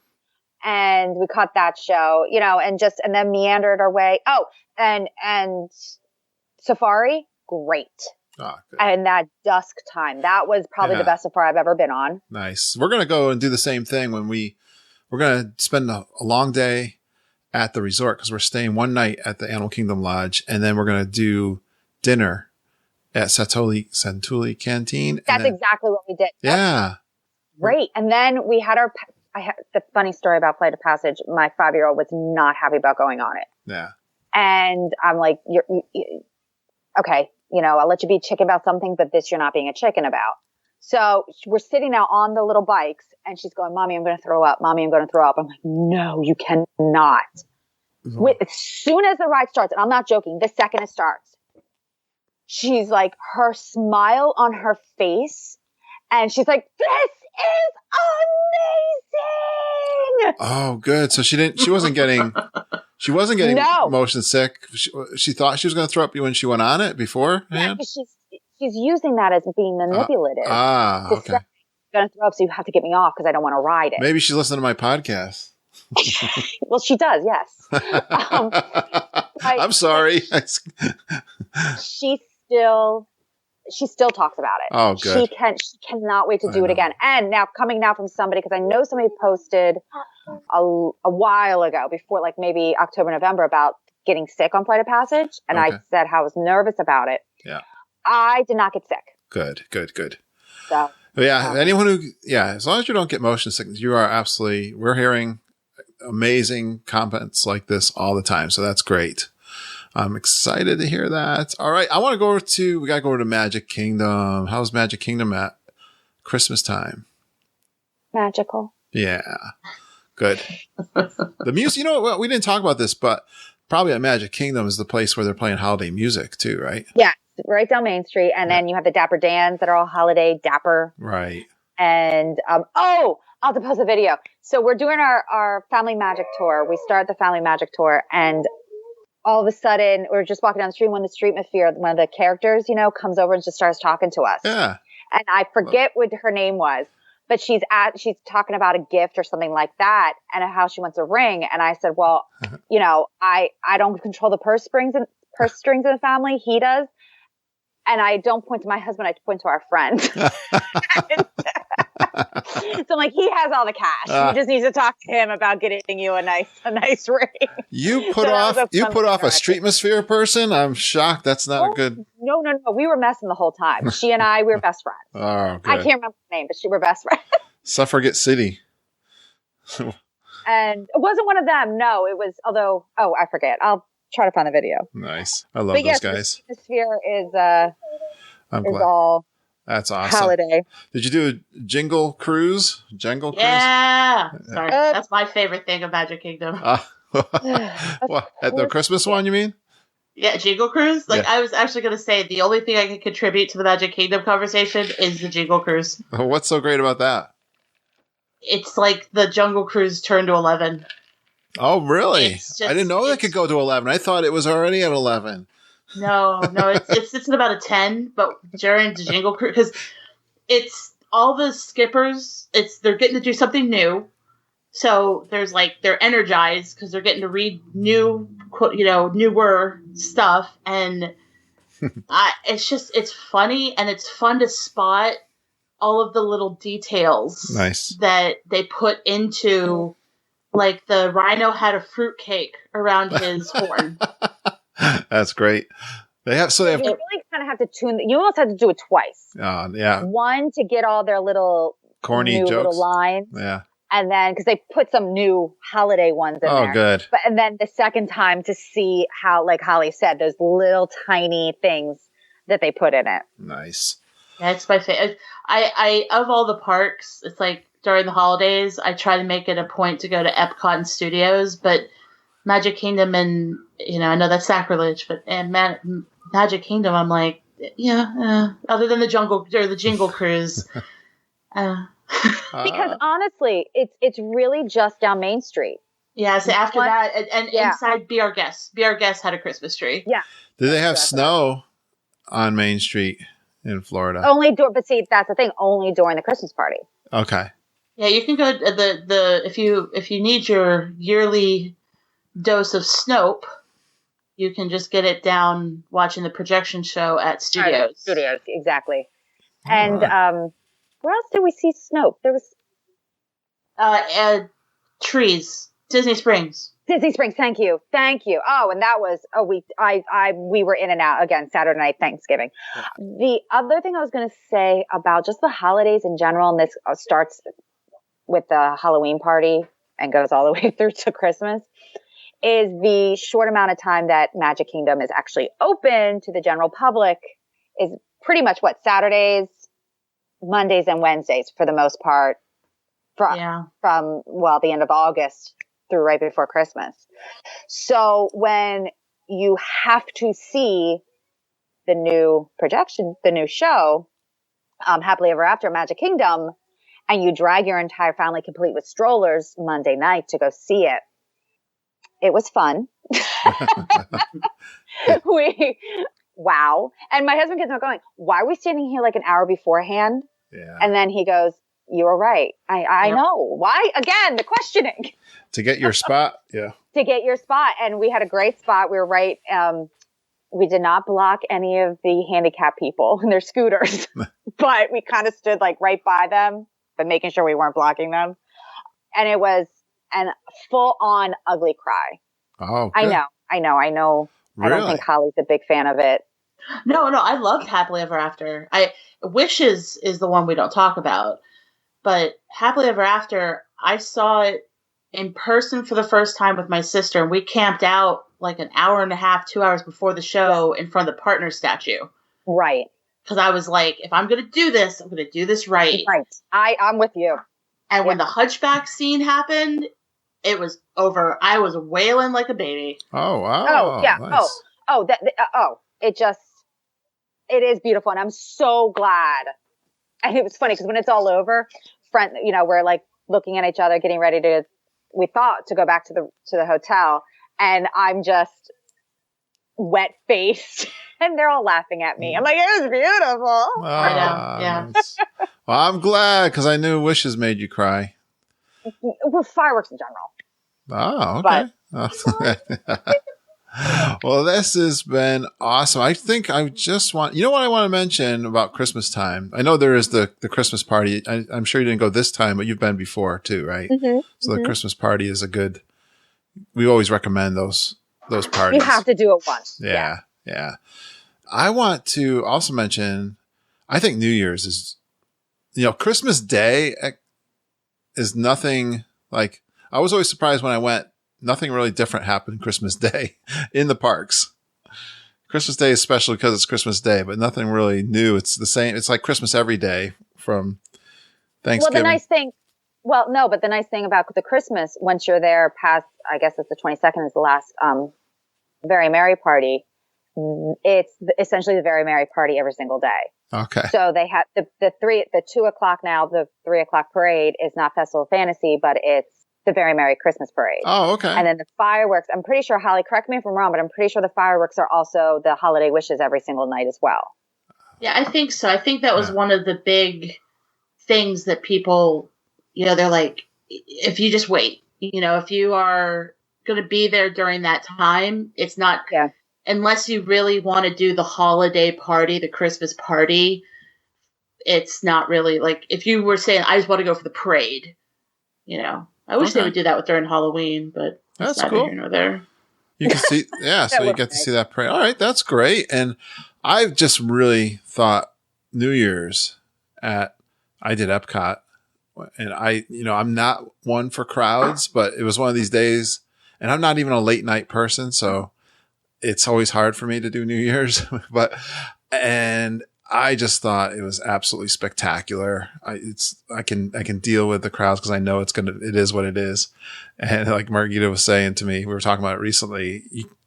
And we caught that show, and then meandered our way. Oh, and Safari, great. Oh, good. And that dusk time, that was probably the best safari I've ever been on. Nice. We're going to go and do the same thing when we're going to spend a long day at the resort because we're staying one night at the Animal Kingdom Lodge. And then we're going to do dinner at Santuli Canteen. That's exactly what we did. Yeah. Great. And then we had the funny story about Flight of Passage. My 5-year-old was not happy about going on it. Yeah. And I'm like, okay, I'll let you be chicken about something, but this you're not being a chicken about. So we're sitting now on the little bikes and she's going, Mommy, I'm going to throw up. Mommy, I'm going to throw up. I'm like, no, you cannot. As soon as the ride starts, and I'm not joking, the second it starts, she's like, her smile on her face, and she's like, this is amazing. Oh, good. So she wasn't getting motion sick. She thought she was going to throw up when she went on it before. Yeah, she's using that as being manipulative. Okay. I'm going to throw up, so you have to get me off because I don't want to ride it. Maybe she's listening to my podcast. Well, she does, yes. I'm sorry. She still talks about it. Oh, good. She cannot wait to do it again. And now coming from somebody, because I know somebody posted a while ago, before like maybe October, November, about getting sick on Flight of Passage, and I said how I was nervous about it. Yeah. I did not get sick. Good. So yeah, anyone as long as you don't get motion sickness, you are absolutely. We're hearing amazing comments like this all the time, so that's great. I'm excited to hear that. All right, we got to go over to Magic Kingdom. How's Magic Kingdom at Christmas time? Magical. Yeah, good. The music, we didn't talk about this, but probably at Magic Kingdom is the place where they're playing holiday music too, right? Yeah, right down Main Street, and then you have the Dapper Dans that are all holiday dapper. Right. And I'll have to post a video. So we're doing our family magic tour. We start the family magic tour, and all of a sudden we're just walking down the street when the street Mafia, one of the characters, comes over and just starts talking to us. Yeah. And I forget what her name was, but she's talking about a gift or something like that, and how she wants a ring. And I said, well, I don't control the purse strings in the family. He does. And I don't point to my husband, I point to our friend. So I'm like, he has all the cash. You just need to talk to him about getting you a nice ring. You put off a Streetmosphere person? I'm shocked. That's not a good. No. We were messing the whole time. She and I, we were best friends. Oh, good. I can't remember her name, but we were best friends. Suffragette City. And it wasn't one of them. No, it was, I forget. I'll try to find the video. Nice. I love those guys. The Streetmosphere is all. That's awesome. Holiday. Did you do a Jingle Cruise? Cruise? Yeah. Sorry. That's my favorite thing of Magic Kingdom. What, at the Christmas one, you mean? Yeah, Jingle Cruise. I was actually going to say the only thing I can contribute to the Magic Kingdom conversation is the Jingle Cruise. What's so great about that? It's like the Jungle Cruise turned to 11. Oh, really? I didn't know that could go to 11. I thought it was already at 11. No, it's at about a 10, but during the Jingle Cruise, because it's all the skippers, they're getting to do something new. So there's they're energized because they're getting to read newer stuff. And it's funny, and it's fun to spot all of the little details that they put into, the rhino had a fruitcake around his horn. That's great. You really kind of have to tune. You almost have to do it twice. Yeah. One to get all their little corny jokes, little lines. Yeah. And then because they put some new holiday ones in there. Oh, good. And then the second time to see how, like Holly said, those little tiny things that they put in it. Nice. Yeah, it's my favorite. I of all the parks, it's during the holidays, I try to make it a point to go to Epcot and Studios, but Magic Kingdom and, I know that's sacrilege, but Magic Kingdom, I'm other than the Jingle Cruise. Because honestly, it's really just down Main Street. Yeah, so after that, and inside Be Our Guest. Be Our Guest had a Christmas tree. Yeah. Did they have snow on Main Street in Florida? But see, that's the thing, only during the Christmas party. Okay. Yeah, you can go to if you need your yearly dose of Snope, you can just get it down watching the projection show at Studios. Studios, exactly. And where else did we see Snope? There was trees. Disney Springs. Disney Springs. Thank you. Oh, and that was we were in and out again Saturday night Thanksgiving. Yeah. The other thing I was going to say about just the holidays in general, and this starts with the Halloween party and goes all the way through to Christmas, is the short amount of time that Magic Kingdom is actually open to the general public is pretty much Saturdays, Mondays, and Wednesdays for the most part from the end of August through right before Christmas. So when you have to see the new show, Happily Ever After, Magic Kingdom, and you drag your entire family complete with strollers Monday night to go see it, it was fun. Wow. And my husband kept on going, why are we standing here like an hour beforehand? Yeah. And then he goes, you were right. I know. Why? Again, the questioning. To get your spot. Yeah. To get your spot. And we had a great spot. We were right. We did not block any of the handicapped people and their scooters, but we kind of stood like right by them, but making sure we weren't blocking them. And it was a full on ugly cry. Oh, good. I know. Really? I don't think Holly's a big fan of it. No, I loved Happily Ever After. Wishes is the one we don't talk about, but Happily Ever After, I saw it in person for the first time with my sister, and we camped out like an hour and a half, 2 hours before the show in front of the partner statue. Right. Because I was like, if I'm going to do this, I'm going to do this right. Right. I'm with you. And when the Hunchback scene happened, it was over. I was wailing like a baby. Oh, wow. Oh, yeah. Nice. It is beautiful. And I'm so glad. And it was funny because when it's all over, we're like looking at each other, getting ready we thought to go back to the hotel. And I'm just wet faced and they're all laughing at me. I'm like, it was beautiful. Yeah. Nice. Well, I'm glad because I knew Wishes made you cry. Well, fireworks in general. Oh, okay. Well, this has been awesome. I think I just what I want to mention about Christmas time. I know there is the Christmas party. I'm sure you didn't go this time, but you've been before too, right? Mm-hmm. So the Christmas party is we always recommend those parties. You have to do it once. Yeah. I want to also mention, I think New Year's is, Christmas Day is nothing like, I was always surprised when I went, nothing really different happened Christmas Day in the parks. Christmas Day is special because it's Christmas Day, but nothing really new. It's the same. It's like Christmas every day from Thanksgiving. Well, the nice thing about the Christmas, once you're there past, I guess it's the 22nd is the last Very Merry Party. It's essentially the Very Merry Party every single day. Okay. So they have the 2 o'clock now, the 3 o'clock parade is not Festival of Fantasy, but it's the Very Merry Christmas Parade. Oh, okay. And then the fireworks, I'm pretty sure, Holly, correct me if I'm wrong, but I'm pretty sure the fireworks are also the holiday wishes every single night as well. Yeah, I think so. I think that was one of the big things that people, they're like, if you just wait, if you are going to be there during that time, it's not, unless you really want to do the holiday party, the Christmas party, it's not really like, if you were saying, I just want to go for the parade, I wish they would do that during Halloween, but that's neither cool. here nor there. You can see, so you get to see that parade. All right, that's great. And I just really thought New Year's I did Epcot, and I'm not one for crowds, but it was one of these days, and I'm not even a late night person, so it's always hard for me to do New Year's, and I just thought it was absolutely spectacular. I can deal with the crowds because I know it is what it is. And like Margita was saying to me, we were talking about it recently,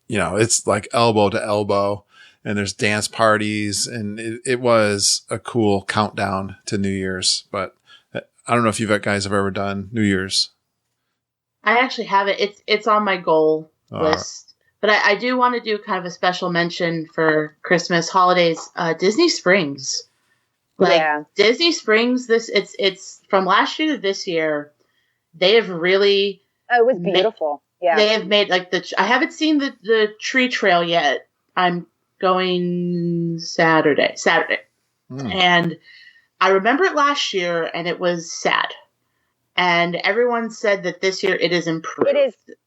it's like elbow to elbow and there's dance parties and it was a cool countdown to New Year's, but I don't know if you guys have ever done New Year's. I actually haven't. It's on my goal list. But I do want to do kind of a special mention for Christmas holidays. Disney Springs, Disney Springs. It's from last year to this year. They have really. Oh, it was beautiful. They have made I haven't seen the tree trail yet. I'm going Saturday, and I remember it last year, and it was sad. And everyone said that this year it is improved.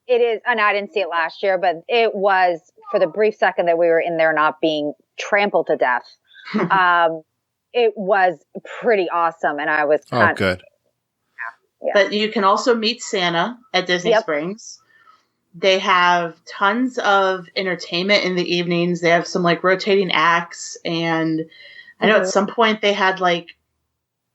It is, and I didn't see it last year, but it was for the brief second that we were in there not being trampled to death. It was pretty awesome, and I was good. Yeah. But you can also meet Santa at Disney Springs. They have tons of entertainment in the evenings. They have some rotating acts, and I know at some point they had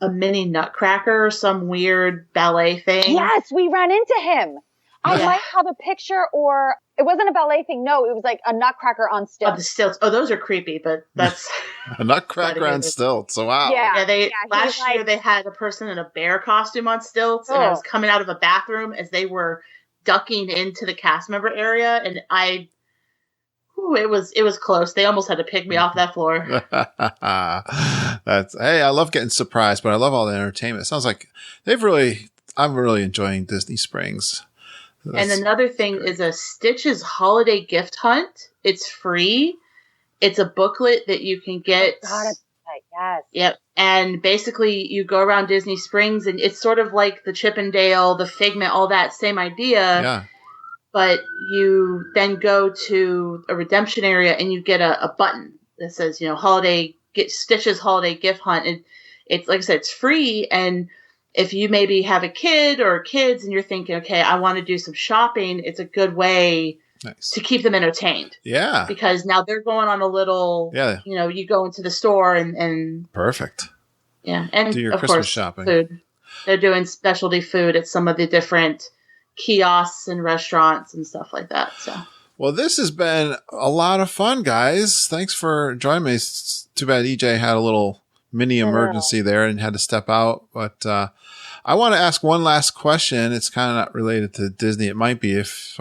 a mini Nutcracker or some weird ballet thing. Yes, we ran into him. I might have a picture, or it wasn't a ballet thing. No, it was like a nutcracker on stilts. Oh, the stilts. Oh, those are creepy, but that's a nutcracker on stilts. So wow. Yeah, last year they had a person in a bear costume on stilts, and I was coming out of a bathroom as they were ducking into the cast member area, and it was close. They almost had to pick me off that floor. Hey, I love getting surprised, but I love all the entertainment. It sounds like I'm really enjoying Disney Springs. And another thing is a Stitch's holiday gift hunt. It's free. It's a booklet that you can get. Oh, God, yes. Yep. And basically you go around Disney Springs, and it's sort of like the Chip and Dale, the Figment, all that same idea. Yeah. But you then go to a redemption area and you get a button that says, Stitch's holiday gift hunt. And it's, like I said, it's free. And if you maybe have a kid or kids and you're thinking, okay, I want to do some shopping, it's a good way to keep them entertained. Yeah. Because now they're going on a little, you go into the store and perfect. Yeah. And do your of Christmas course, shopping. Food. They're doing specialty food at some of the different kiosks and restaurants and stuff like that. So, well, this has been a lot of fun, guys. Thanks for joining me. It's too bad EJ had a little mini emergency there and had to step out. But I want to ask one last question. It's kind of not related to Disney. It might be if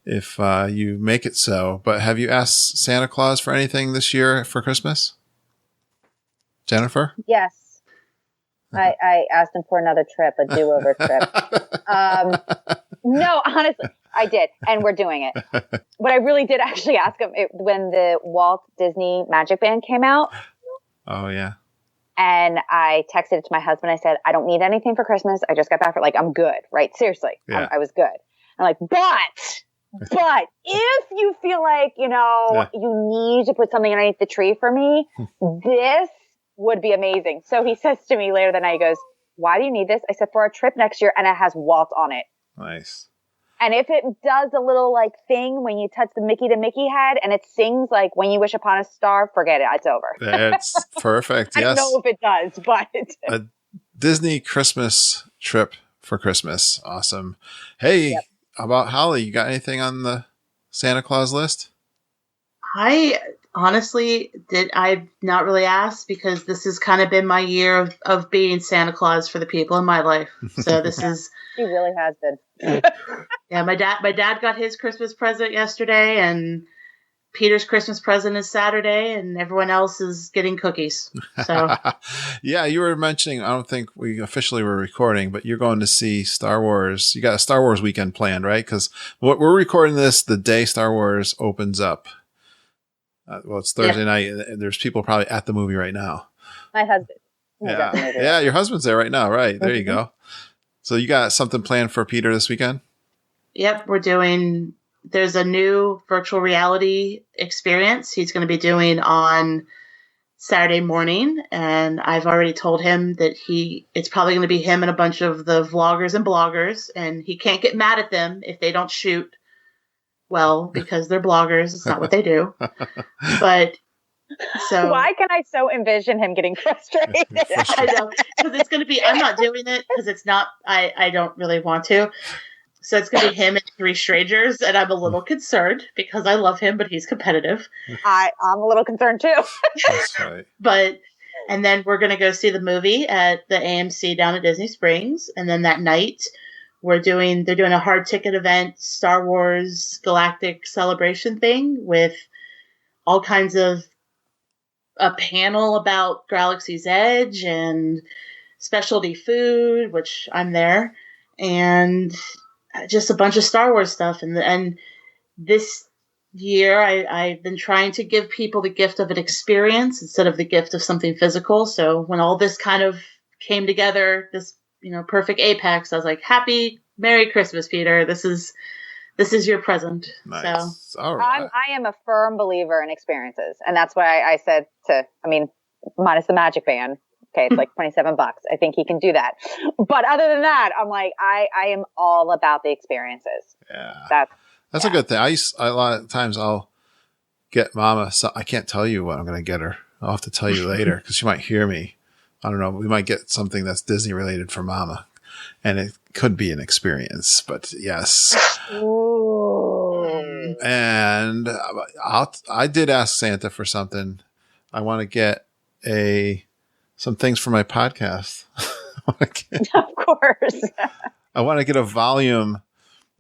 you make it so. But have you asked Santa Claus for anything this year for Christmas? Jennifer? Yes. I asked him for another trip, a do-over trip. No, honestly, I did. And we're doing it. But I really did actually ask him when the Walt Disney Magic Band came out. Oh, yeah. And I texted it to my husband. I said, I don't need anything for Christmas. I just got back I'm good, right? Seriously. Yeah. I was good. I'm like, but if you feel like, you need to put something underneath the tree for me, this would be amazing. So he says to me later that night, he goes, why do you need this? I said, for our trip next year, and it has Walt on it. Nice. And if it does a little thing when you touch the Mickey to Mickey head and it sings like When You Wish Upon a Star, forget it. It's over. It's perfect. I don't know if it does, but a Disney Christmas trip for Christmas. Awesome. Hey, How about Holly? You got anything on the Santa Claus list? I honestly I've not really asked because this has kind of been my year of being Santa Claus for the people in my life. So this is. He really has been. Yeah, my dad got his Christmas present yesterday, and Peter's Christmas present is Saturday, and everyone else is getting cookies. So yeah, you were mentioning, I don't think we officially were recording, but you're going to see Star Wars. You got a Star Wars weekend planned, right? Because we're recording this the day Star Wars opens up. Well, it's Thursday night, and there's people probably at the movie right now. My husband. Yeah, your husband's there right now, right? There you go. So you got something planned for Peter this weekend? Yep, there's a new virtual reality experience he's going to be doing on Saturday morning, and I've already told him that it's probably going to be him and a bunch of the vloggers and bloggers, and he can't get mad at them if they don't shoot well because they're bloggers. It's not what they do. But so why can I so envision him getting frustrated? I know, because it's going to be, I'm not doing it because it's not, I don't really want to. So it's going to be him and 3 strangers, and I'm a little concerned because I love him, but he's competitive. I'm a little concerned too. That's right. And then we're going to go see the movie at the AMC down at Disney Springs, and then that night they're doing a hard ticket event, Star Wars Galactic Celebration thing with all kinds of a panel about Galaxy's Edge and specialty food, which I'm there, and just a bunch of Star Wars stuff. And this year I've been trying to give people the gift of an experience instead of the gift of something physical. So when all this kind of came together, this, perfect apex, I was like, Merry Christmas, Peter. This is your present. Nice. So all right. I am a firm believer in experiences. And that's why I said minus the Magic Band. Okay, it's like $27. I think he can do that. But other than that, I'm like, I am all about the experiences. Yeah. That's a good thing. A lot of times I'll get Mama. So I can't tell you what I'm going to get her. I'll have to tell you later because she might hear me. I don't know. We might get something that's Disney related for Mama. and it could be an experience, but yes. Ooh. And I did ask Santa for something. I want to get some things for my podcast. Of course. I want to get a volume,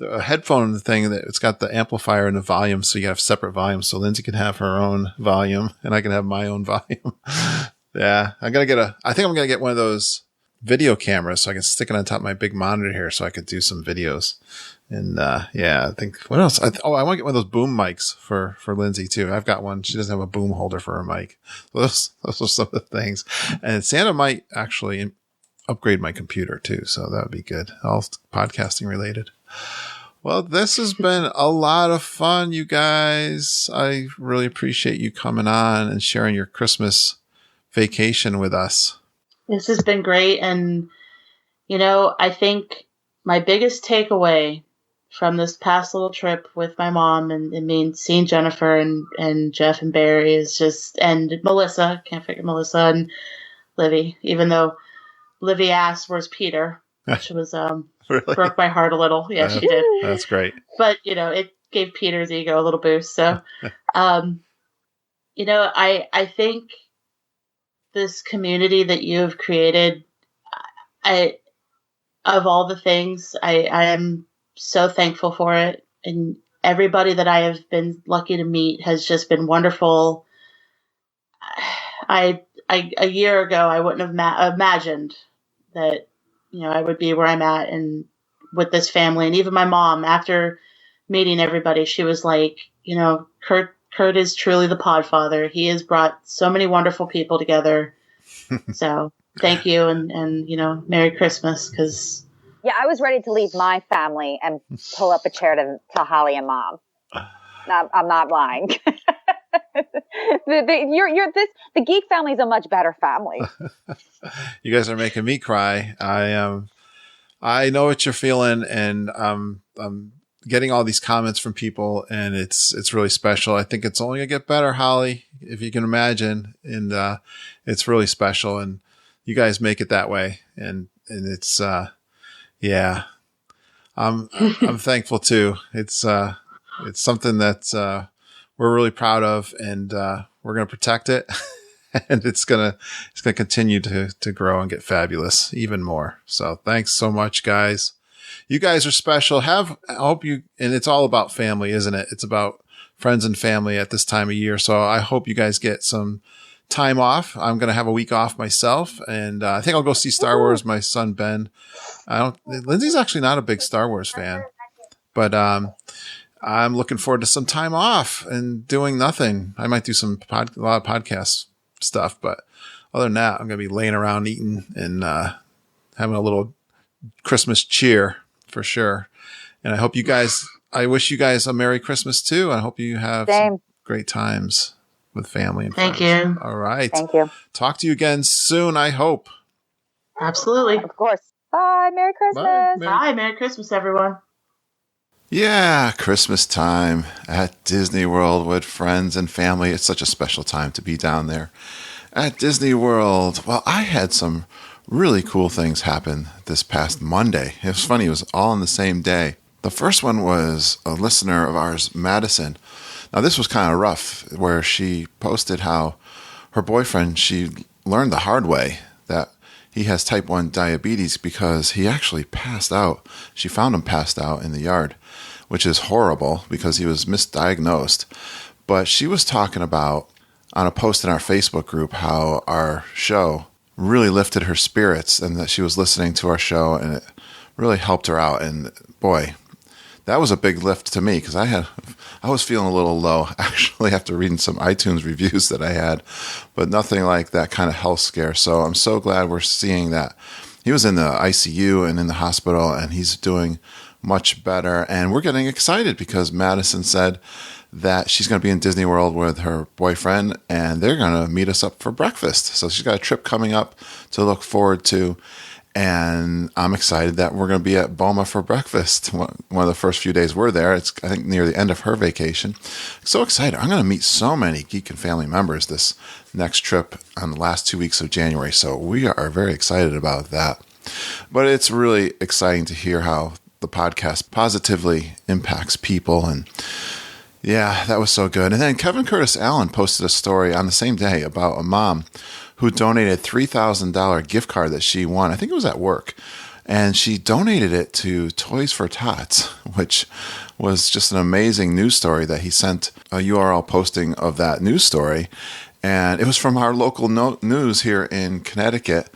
a headphone thing that it's got the amplifier and the volume, so you have separate volumes. So Lindsay can have her own volume, and I can have my own volume. Yeah, I think I'm gonna get one of those video cameras so I can stick it on top of my big monitor here, so I could do some videos. And I think what else? I want to get one of those boom mics for Lindsay too. I've got one. She doesn't have a boom holder for her mic. So those are some of the things. And Santa might actually upgrade my computer too, so that would be good. All podcasting related. Well, this has been a lot of fun, you guys. I really appreciate you coming on and sharing your Christmas vacation with us. This has been great. And, I think my biggest takeaway from this past little trip with my mom and seeing Jennifer and Jeff and Barry and Melissa, can't forget Melissa and Livy, even though Livy asked, "Where's Peter?" Which was, really? Broke my heart a little. Yeah, she did. That's great. But, it gave Peter's ego a little boost. So, I think this community that you have created, of all the things, I am so thankful for it. And everybody that I have been lucky to meet has just been wonderful. A year ago, I wouldn't have imagined that, I would be where I'm at and with this family. And even my mom, after meeting everybody, she was like, Kurt is truly the podfather. He has brought so many wonderful people together. So thank you. And Merry Christmas. Yeah, I was ready to leave my family and pull up a chair to Holly and Mom. I'm not lying. The Geek family is a much better family. You guys are making me cry. I know what you're feeling, and I'm getting all these comments from people, and it's really special. I think it's only gonna get better, Holly, if you can imagine, and it's really special, and you guys make it that way, and it's yeah. I'm thankful too. It's something that we're really proud of, and we're going to protect it, and it's going to continue to grow and get fabulous even more. So thanks so much, guys. You guys are special. And it's all about family, isn't it? It's about friends and family at this time of year. So I hope you guys get some time off. I'm going to have a week off myself, and I think I'll go see Star Wars. My son, Ben, Lindsay's actually not a big Star Wars fan, but, I'm looking forward to some time off and doing nothing. I might do a lot of podcast stuff, but other than that, I'm going to be laying around eating and having a little Christmas cheer for sure. And I wish you guys a Merry Christmas too. I hope you have some great times with family and friends. Thank you. All right. Thank you. Talk to you again soon, I hope. Absolutely. Of course. Bye. Merry Christmas. Bye. Merry Christmas, everyone. Yeah, Christmas time at Disney World with friends and family. It's such a special time to be down there at Disney World. Well, I had some really cool things happen this past Monday. It was funny. It was all on the same day. The first one was a listener of ours, Madison. Now, this was kind of rough, where she posted how her boyfriend, she learned the hard way that he has type 1 diabetes because he actually passed out. She found him passed out in the yard, which is horrible because he was misdiagnosed. But she was talking about, on a post in our Facebook group, how our show really lifted her spirits and that she was listening to our show and it really helped her out. And boy, that was a big lift to me because I was feeling a little low actually after reading some iTunes reviews that I had, but nothing like that kind of health scare. So I'm so glad we're seeing that. He was in the ICU and in the hospital, and he's doing much better. And we're getting excited because Madison said that she's going to be in Disney World with her boyfriend, and they're going to meet us up for breakfast. So she's got a trip coming up to look forward to. And I'm excited that we're going to be at Boma for breakfast. One of the first few days we're there. It's, I think, near the end of her vacation. So excited. I'm going to meet so many Geek and Family members this next trip on the last 2 weeks of January. So we are very excited about that. But it's really exciting to hear how the podcast positively impacts people. And yeah, that was so good. And then Kevin Curtis Allen posted a story on the same day about a mom who donated a $3,000 gift card that she won. I think it was at work. And she donated it to Toys for Tots, which was just an amazing news story that he sent a URL posting of that news story. And it was from our local news here in Connecticut.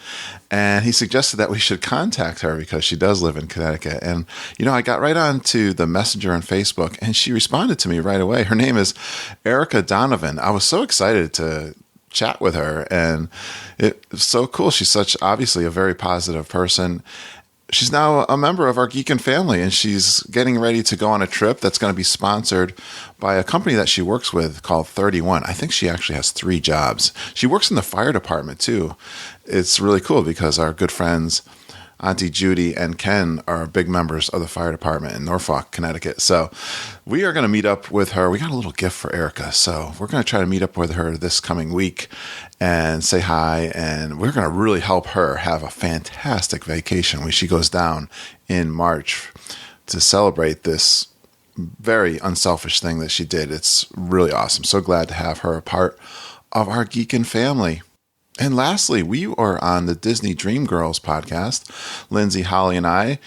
And he suggested that we should contact her because she does live in Connecticut. And, I got right on to the messenger on Facebook, and she responded to me right away. Her name is Erica Donovan. I was so excited to chat with her, and it's so cool. She's obviously a very positive person. She's now a member of our Geekin' family, and she's getting ready to go on a trip that's going to be sponsored by a company that she works with called 31. I think she actually has 3 jobs. She works in the fire department, too. It's really cool because our good friends, Auntie Judy and Ken, are big members of the fire department in Norfolk, Connecticut. So we are going to meet up with her. We got a little gift for Erica, so we're going to try to meet up with her this coming week and say hi, and we're going to really help her have a fantastic vacation when she goes down in March to celebrate this very unselfish thing that she did. It's really awesome. So glad to have her a part of our Geekin' family. And lastly, we are on the Disney Dream Girls podcast. Lindsay, Holly, and I,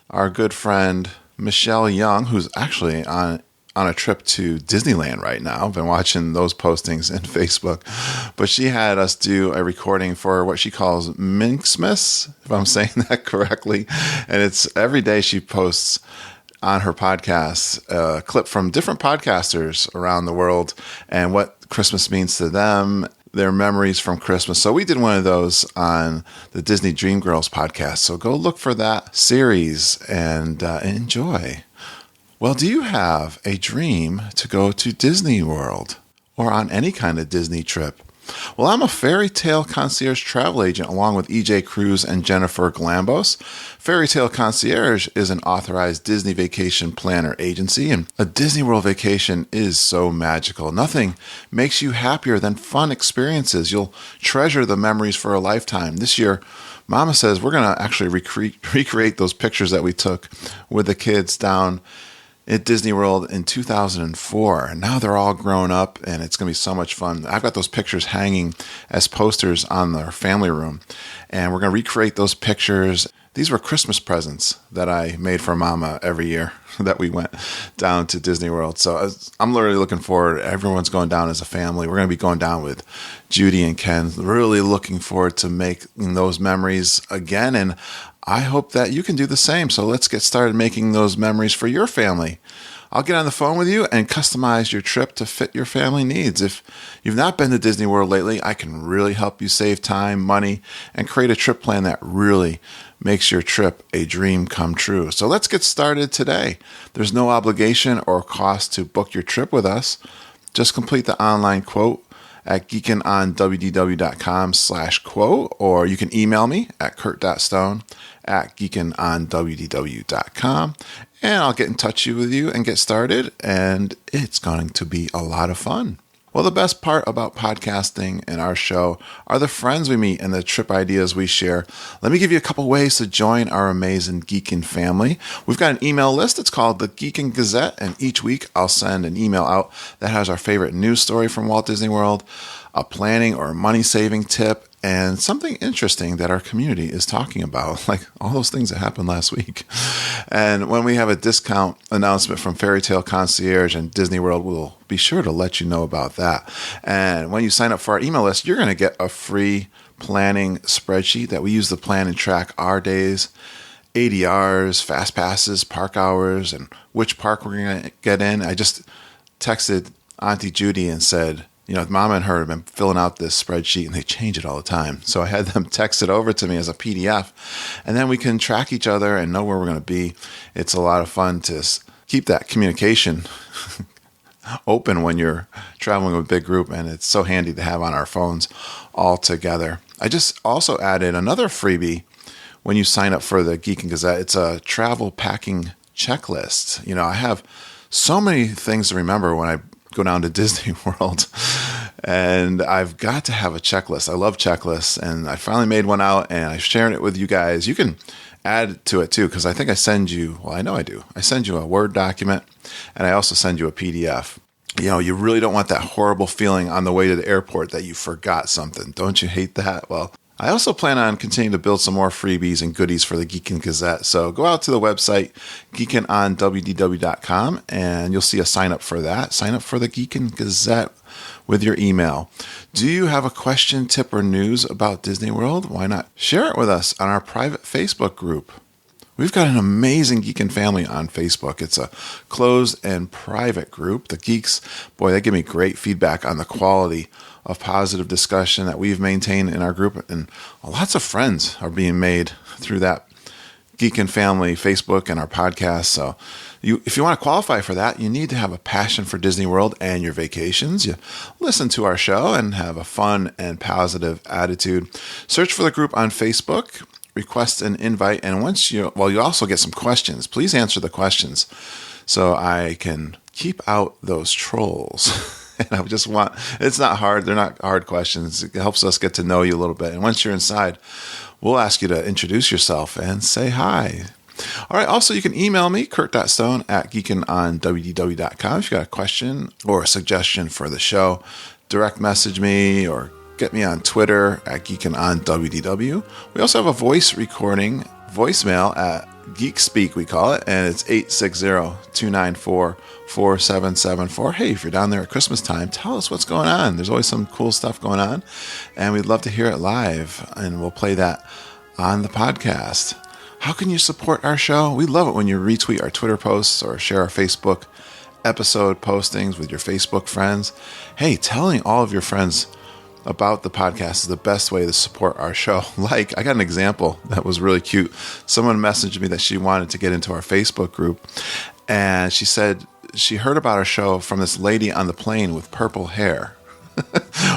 our good friend Michelle Young, who's actually on a trip to Disneyland right now. I've been watching those postings in Facebook. But she had us do a recording for what she calls Minxmas, if I'm saying that correctly. And it's every day she posts on her podcast a clip from different podcasters around the world and what Christmas means to them, their memories from Christmas. So we did one of those on the Disney Dream Girls podcast. So go look for that series and enjoy. Well, do you have a dream to go to Disney World or on any kind of Disney trip? Well, I'm a Fairy Tale Concierge travel agent along with EJ Cruz and Jennifer Galambos. Fairy Tale Concierge is an authorized Disney vacation planner agency, and a Disney World vacation is so magical. Nothing makes you happier than fun experiences. You'll treasure the memories for a lifetime. This year, Mama says we're going to actually recreate those pictures that we took with the kids down at Disney World in 2004. And now they're all grown up, and it's going to be so much fun. I've got those pictures hanging as posters on their family room, and we're going to recreate those pictures. These were Christmas presents that I made for Mama every year that we went down to Disney World. So I'm literally looking forward. Everyone's going down as a family. We're going to be going down with Judy and Ken. Really looking forward to making those memories again, and I hope that you can do the same. So let's get started making those memories for your family. I'll get on the phone with you and customize your trip to fit your family needs. If you've not been to Disney World lately, I can really help you save time, money, and create a trip plan that really makes your trip a dream come true. So let's get started today. There's no obligation or cost to book your trip with us. Just complete the online quote at geekinonwdw.com/quote, or you can email me at kurt.stone@geekinonwdw.com, and I'll get in touch with you and get started, and it's going to be a lot of fun. Well, the best part about podcasting and our show are the friends we meet and the trip ideas we share. Let me give you a couple ways to join our amazing Geekin' family. We've got an email list. It's called the Geekin' Gazette, and each week I'll send an email out that has our favorite news story from Walt Disney World, a planning or money-saving tip, and something interesting that our community is talking about, like all those things that happened last week. And when we have a discount announcement from Fairy Tale Concierge and Disney World, we'll be sure to let you know about that. And when you sign up for our email list, you're going to get a free planning spreadsheet that we use to plan and track our days, ADRs, fast passes, park hours, and which park we're going to get in. I just texted Auntie Judy and said, Mama and her have been filling out this spreadsheet, and they change it all the time. So I had them text it over to me as a PDF, and then we can track each other and know where we're going to be. It's a lot of fun to keep that communication open when you're traveling with a big group, and it's so handy to have on our phones all together. I just also added another freebie when you sign up for the Geekin' Gazette. It's a travel packing checklist. I have so many things to remember when I go down to Disney World. And I've got to have a checklist. I love checklists, and I finally made one out, and I'm sharing it with you guys. You can add to it too, because I think I send you, well, I know I do. I send you a Word document, and I also send you a PDF. You really don't want that horrible feeling on the way to the airport that you forgot something. Don't you hate that? Well, I also plan on continuing to build some more freebies and goodies for the Geekin' Gazette. So go out to the website, geekinonwdw.com, and you'll see a sign up for that. Sign up for the Geekin' Gazette with your email. Do you have a question, tip, or news about Disney World? Why not share it with us on our private Facebook group? We've got an amazing Geekin' family on Facebook. It's a closed and private group. The geeks, boy, they give me great feedback on the quality of positive discussion that we've maintained in our group. And lots of friends are being made through that Geekin' family Facebook and our podcast. So if you want to qualify for that, you need to have a passion for Disney World and your vacations. You listen to our show and have a fun and positive attitude. Search for the group on Facebook. Request an invite, and you also get some questions. Please answer the questions so I can keep out those trolls. And I just it's not hard. They're not hard questions. It helps us get to know you a little bit. And once you're inside, we'll ask you to introduce yourself and say hi. All right. Also, you can email me, kurt.stone@geekinonwdw.com. If you got a question or a suggestion for the show, direct message me or get me on Twitter at geekinonwdw. We also have a voice recording, voicemail at GeekSpeak, we call it, and it's 860-294-4774. Hey, if you're down there at Christmas time, tell us what's going on. There's always some cool stuff going on, and we'd love to hear it live, and we'll play that on the podcast. How can you support our show? We love it when you retweet our Twitter posts or share our Facebook episode postings with your Facebook friends. Hey, telling all of your friends about the podcast is the best way to support our show. Like, I got an example that was really cute. Someone messaged me that she wanted to get into our Facebook group, and she said she heard about our show from this lady on the plane with purple hair.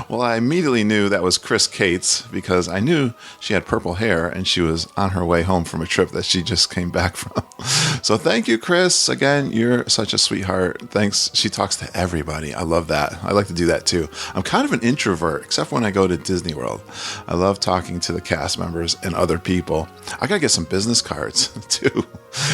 Well, I immediately knew that was Chris Cates because I knew she had purple hair and she was on her way home from a trip that she just came back from. So thank you, Chris. Again, you're such a sweetheart. Thanks. She talks to everybody. I love that. I like to do that too. I'm kind of an introvert, except when I go to Disney World. I love talking to the cast members and other people. I got to get some business cards too,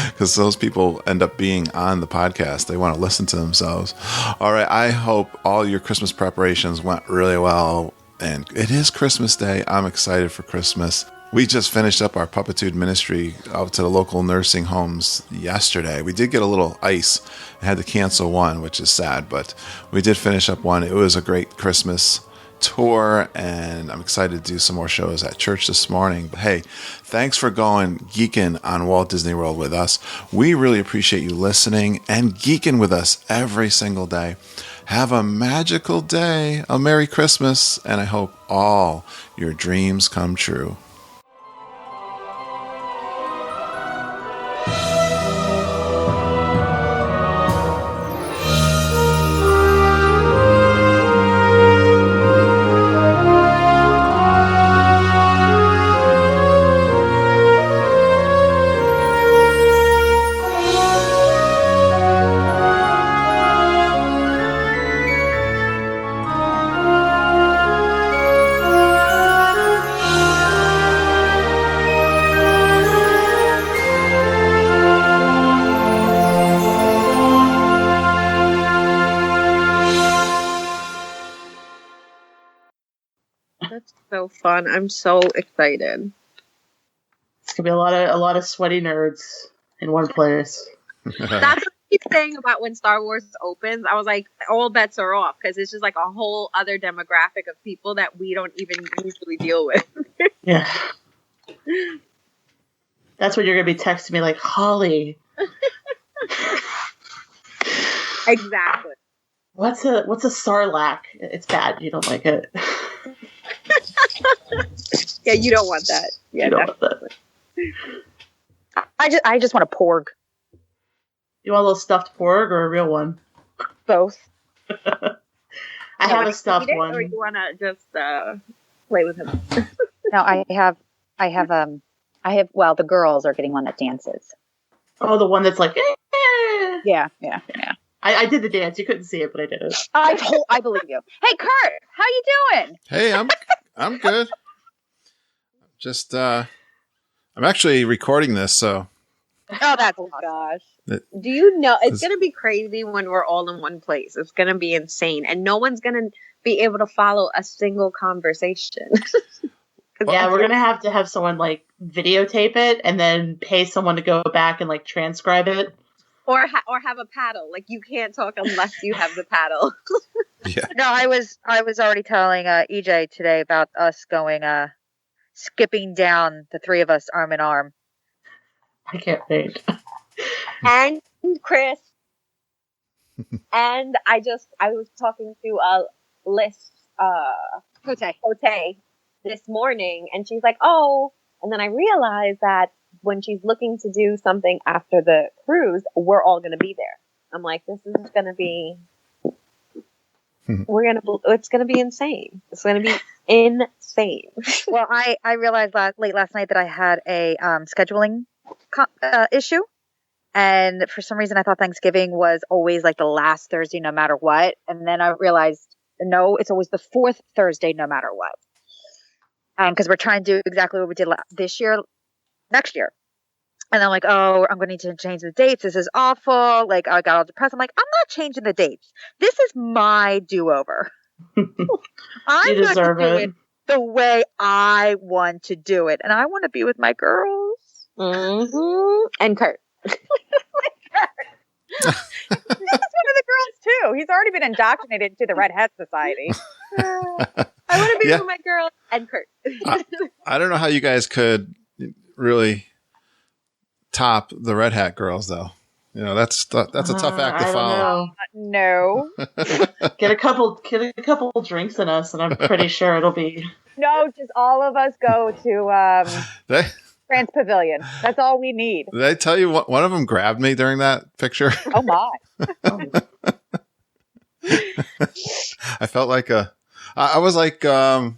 because those people end up being on the podcast. They want to listen to themselves. All right. I hope all your Christmas preparations went really well. And it is Christmas Day. I'm excited for Christmas. We just finished up our Puppitude ministry out to the local nursing homes yesterday. We did get a little ice and had to cancel one, which is sad, but we did finish up one. It was a great Christmas tour, and I'm excited to do some more shows at church this morning. But hey, thanks for going geeking on Walt Disney World with us. We really appreciate you listening and geeking with us every single day. Have a magical day, a Merry Christmas, and I hope all your dreams come true. So fun. I'm so excited. It's gonna be a lot of sweaty nerds in one place. That's what I keep saying about when Star Wars opens. I was like, all bets are off because it's just like a whole other demographic of people that we don't even usually deal with. Yeah. That's when you're gonna be texting me like, Holly. Exactly. What's a Sarlacc? It's bad. You don't like it. Yeah, you don't want that. Yeah, you don't want that. I just want a porg. You want a little stuffed porg or a real one? Both. I have a stuffed one. Or you want to just play with him? No, I have. Well, the girls are getting one that dances. Oh, the one that's like. Yeah. I I did the dance. You couldn't see it, but I did it. I believe you. Hey, Kurt, how you doing? Hey, I'm good. Just I'm actually recording this, so. Oh, that's gosh. Do you know it's going to be crazy when we're all in one place? It's going to be insane, and no one's going to be able to follow a single conversation. Yeah, we're going to have someone like videotape it and then pay someone to go back and like transcribe it. Or have a paddle. Like, you can't talk unless you have the paddle. Yeah. No, I was already telling EJ today about us going skipping down, the three of us arm in arm. I can't wait. And Chris. And I was talking to Liz Cote this morning, and she's like, oh, and then I realized that when she's looking to do something after the cruise, we're all going to be there. I'm like, this is going to be, it's going to be insane. It's going to be insane. Well, I realized late last night that I had a scheduling issue. And for some reason, I thought Thanksgiving was always like the last Thursday, no matter what. And then I realized, no, it's always the fourth Thursday, no matter what. Because we're trying to do exactly what we did next year. And I'm like, oh, I'm going to need to change the dates. This is awful. Like, I got all depressed. I'm like, I'm not changing the dates. This is my do-over. I'm going to do it the way I want to do it. And I want to be with my girls. Mm-hmm. And Kurt. He's one of the girls too. He's already been indoctrinated into the Red Hat Society. I want to be with my girl and Kurt. I don't know how you guys could really top the Red Hat girls, though. You know, that's a tough act to follow. No. Get a couple drinks in us, and I'm pretty sure it'll be. No, just all of us go to France Pavilion. That's all we need. Did I tell you one of them grabbed me during that picture? Oh my! I felt like I was like, I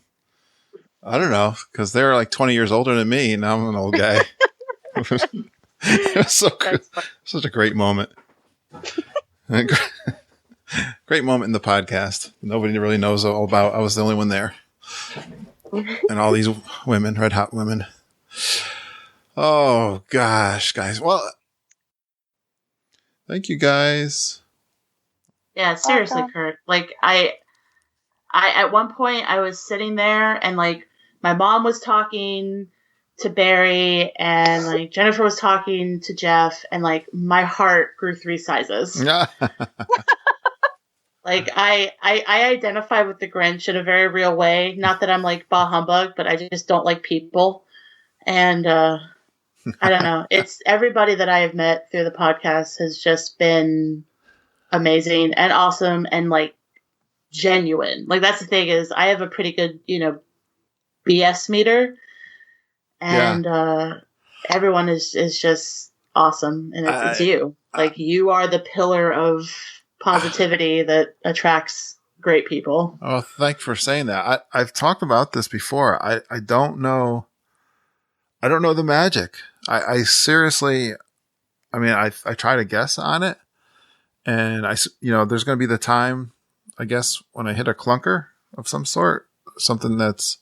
don't know, because they're like 20 years older than me, and I'm an old guy. It was such a great moment. Great moment in the podcast. Nobody really knows all about. I was the only one there, and all these women, red hot women. Oh gosh, guys. Well, thank you guys. Yeah, seriously, Kurt. Like I at one point I was sitting there and like my mom was talking to Barry and like Jennifer was talking to Jeff and like my heart grew 3 sizes. Like I identify with the Grinch in a very real way. Not that I'm like bah humbug, but I just don't like people. And I don't know. It's everybody that I have met through the podcast has just been amazing and awesome and like genuine. Like that's the thing is I have a pretty good, BS meter. And everyone is just awesome. And it's you. Like you are the pillar of positivity that attracts great people. Oh, thanks for saying that. I've talked about this before. I don't know. I don't know the magic. I seriously, I mean, I try to guess on it. And there's going to be the time, I guess, when I hit a clunker of some sort, something that's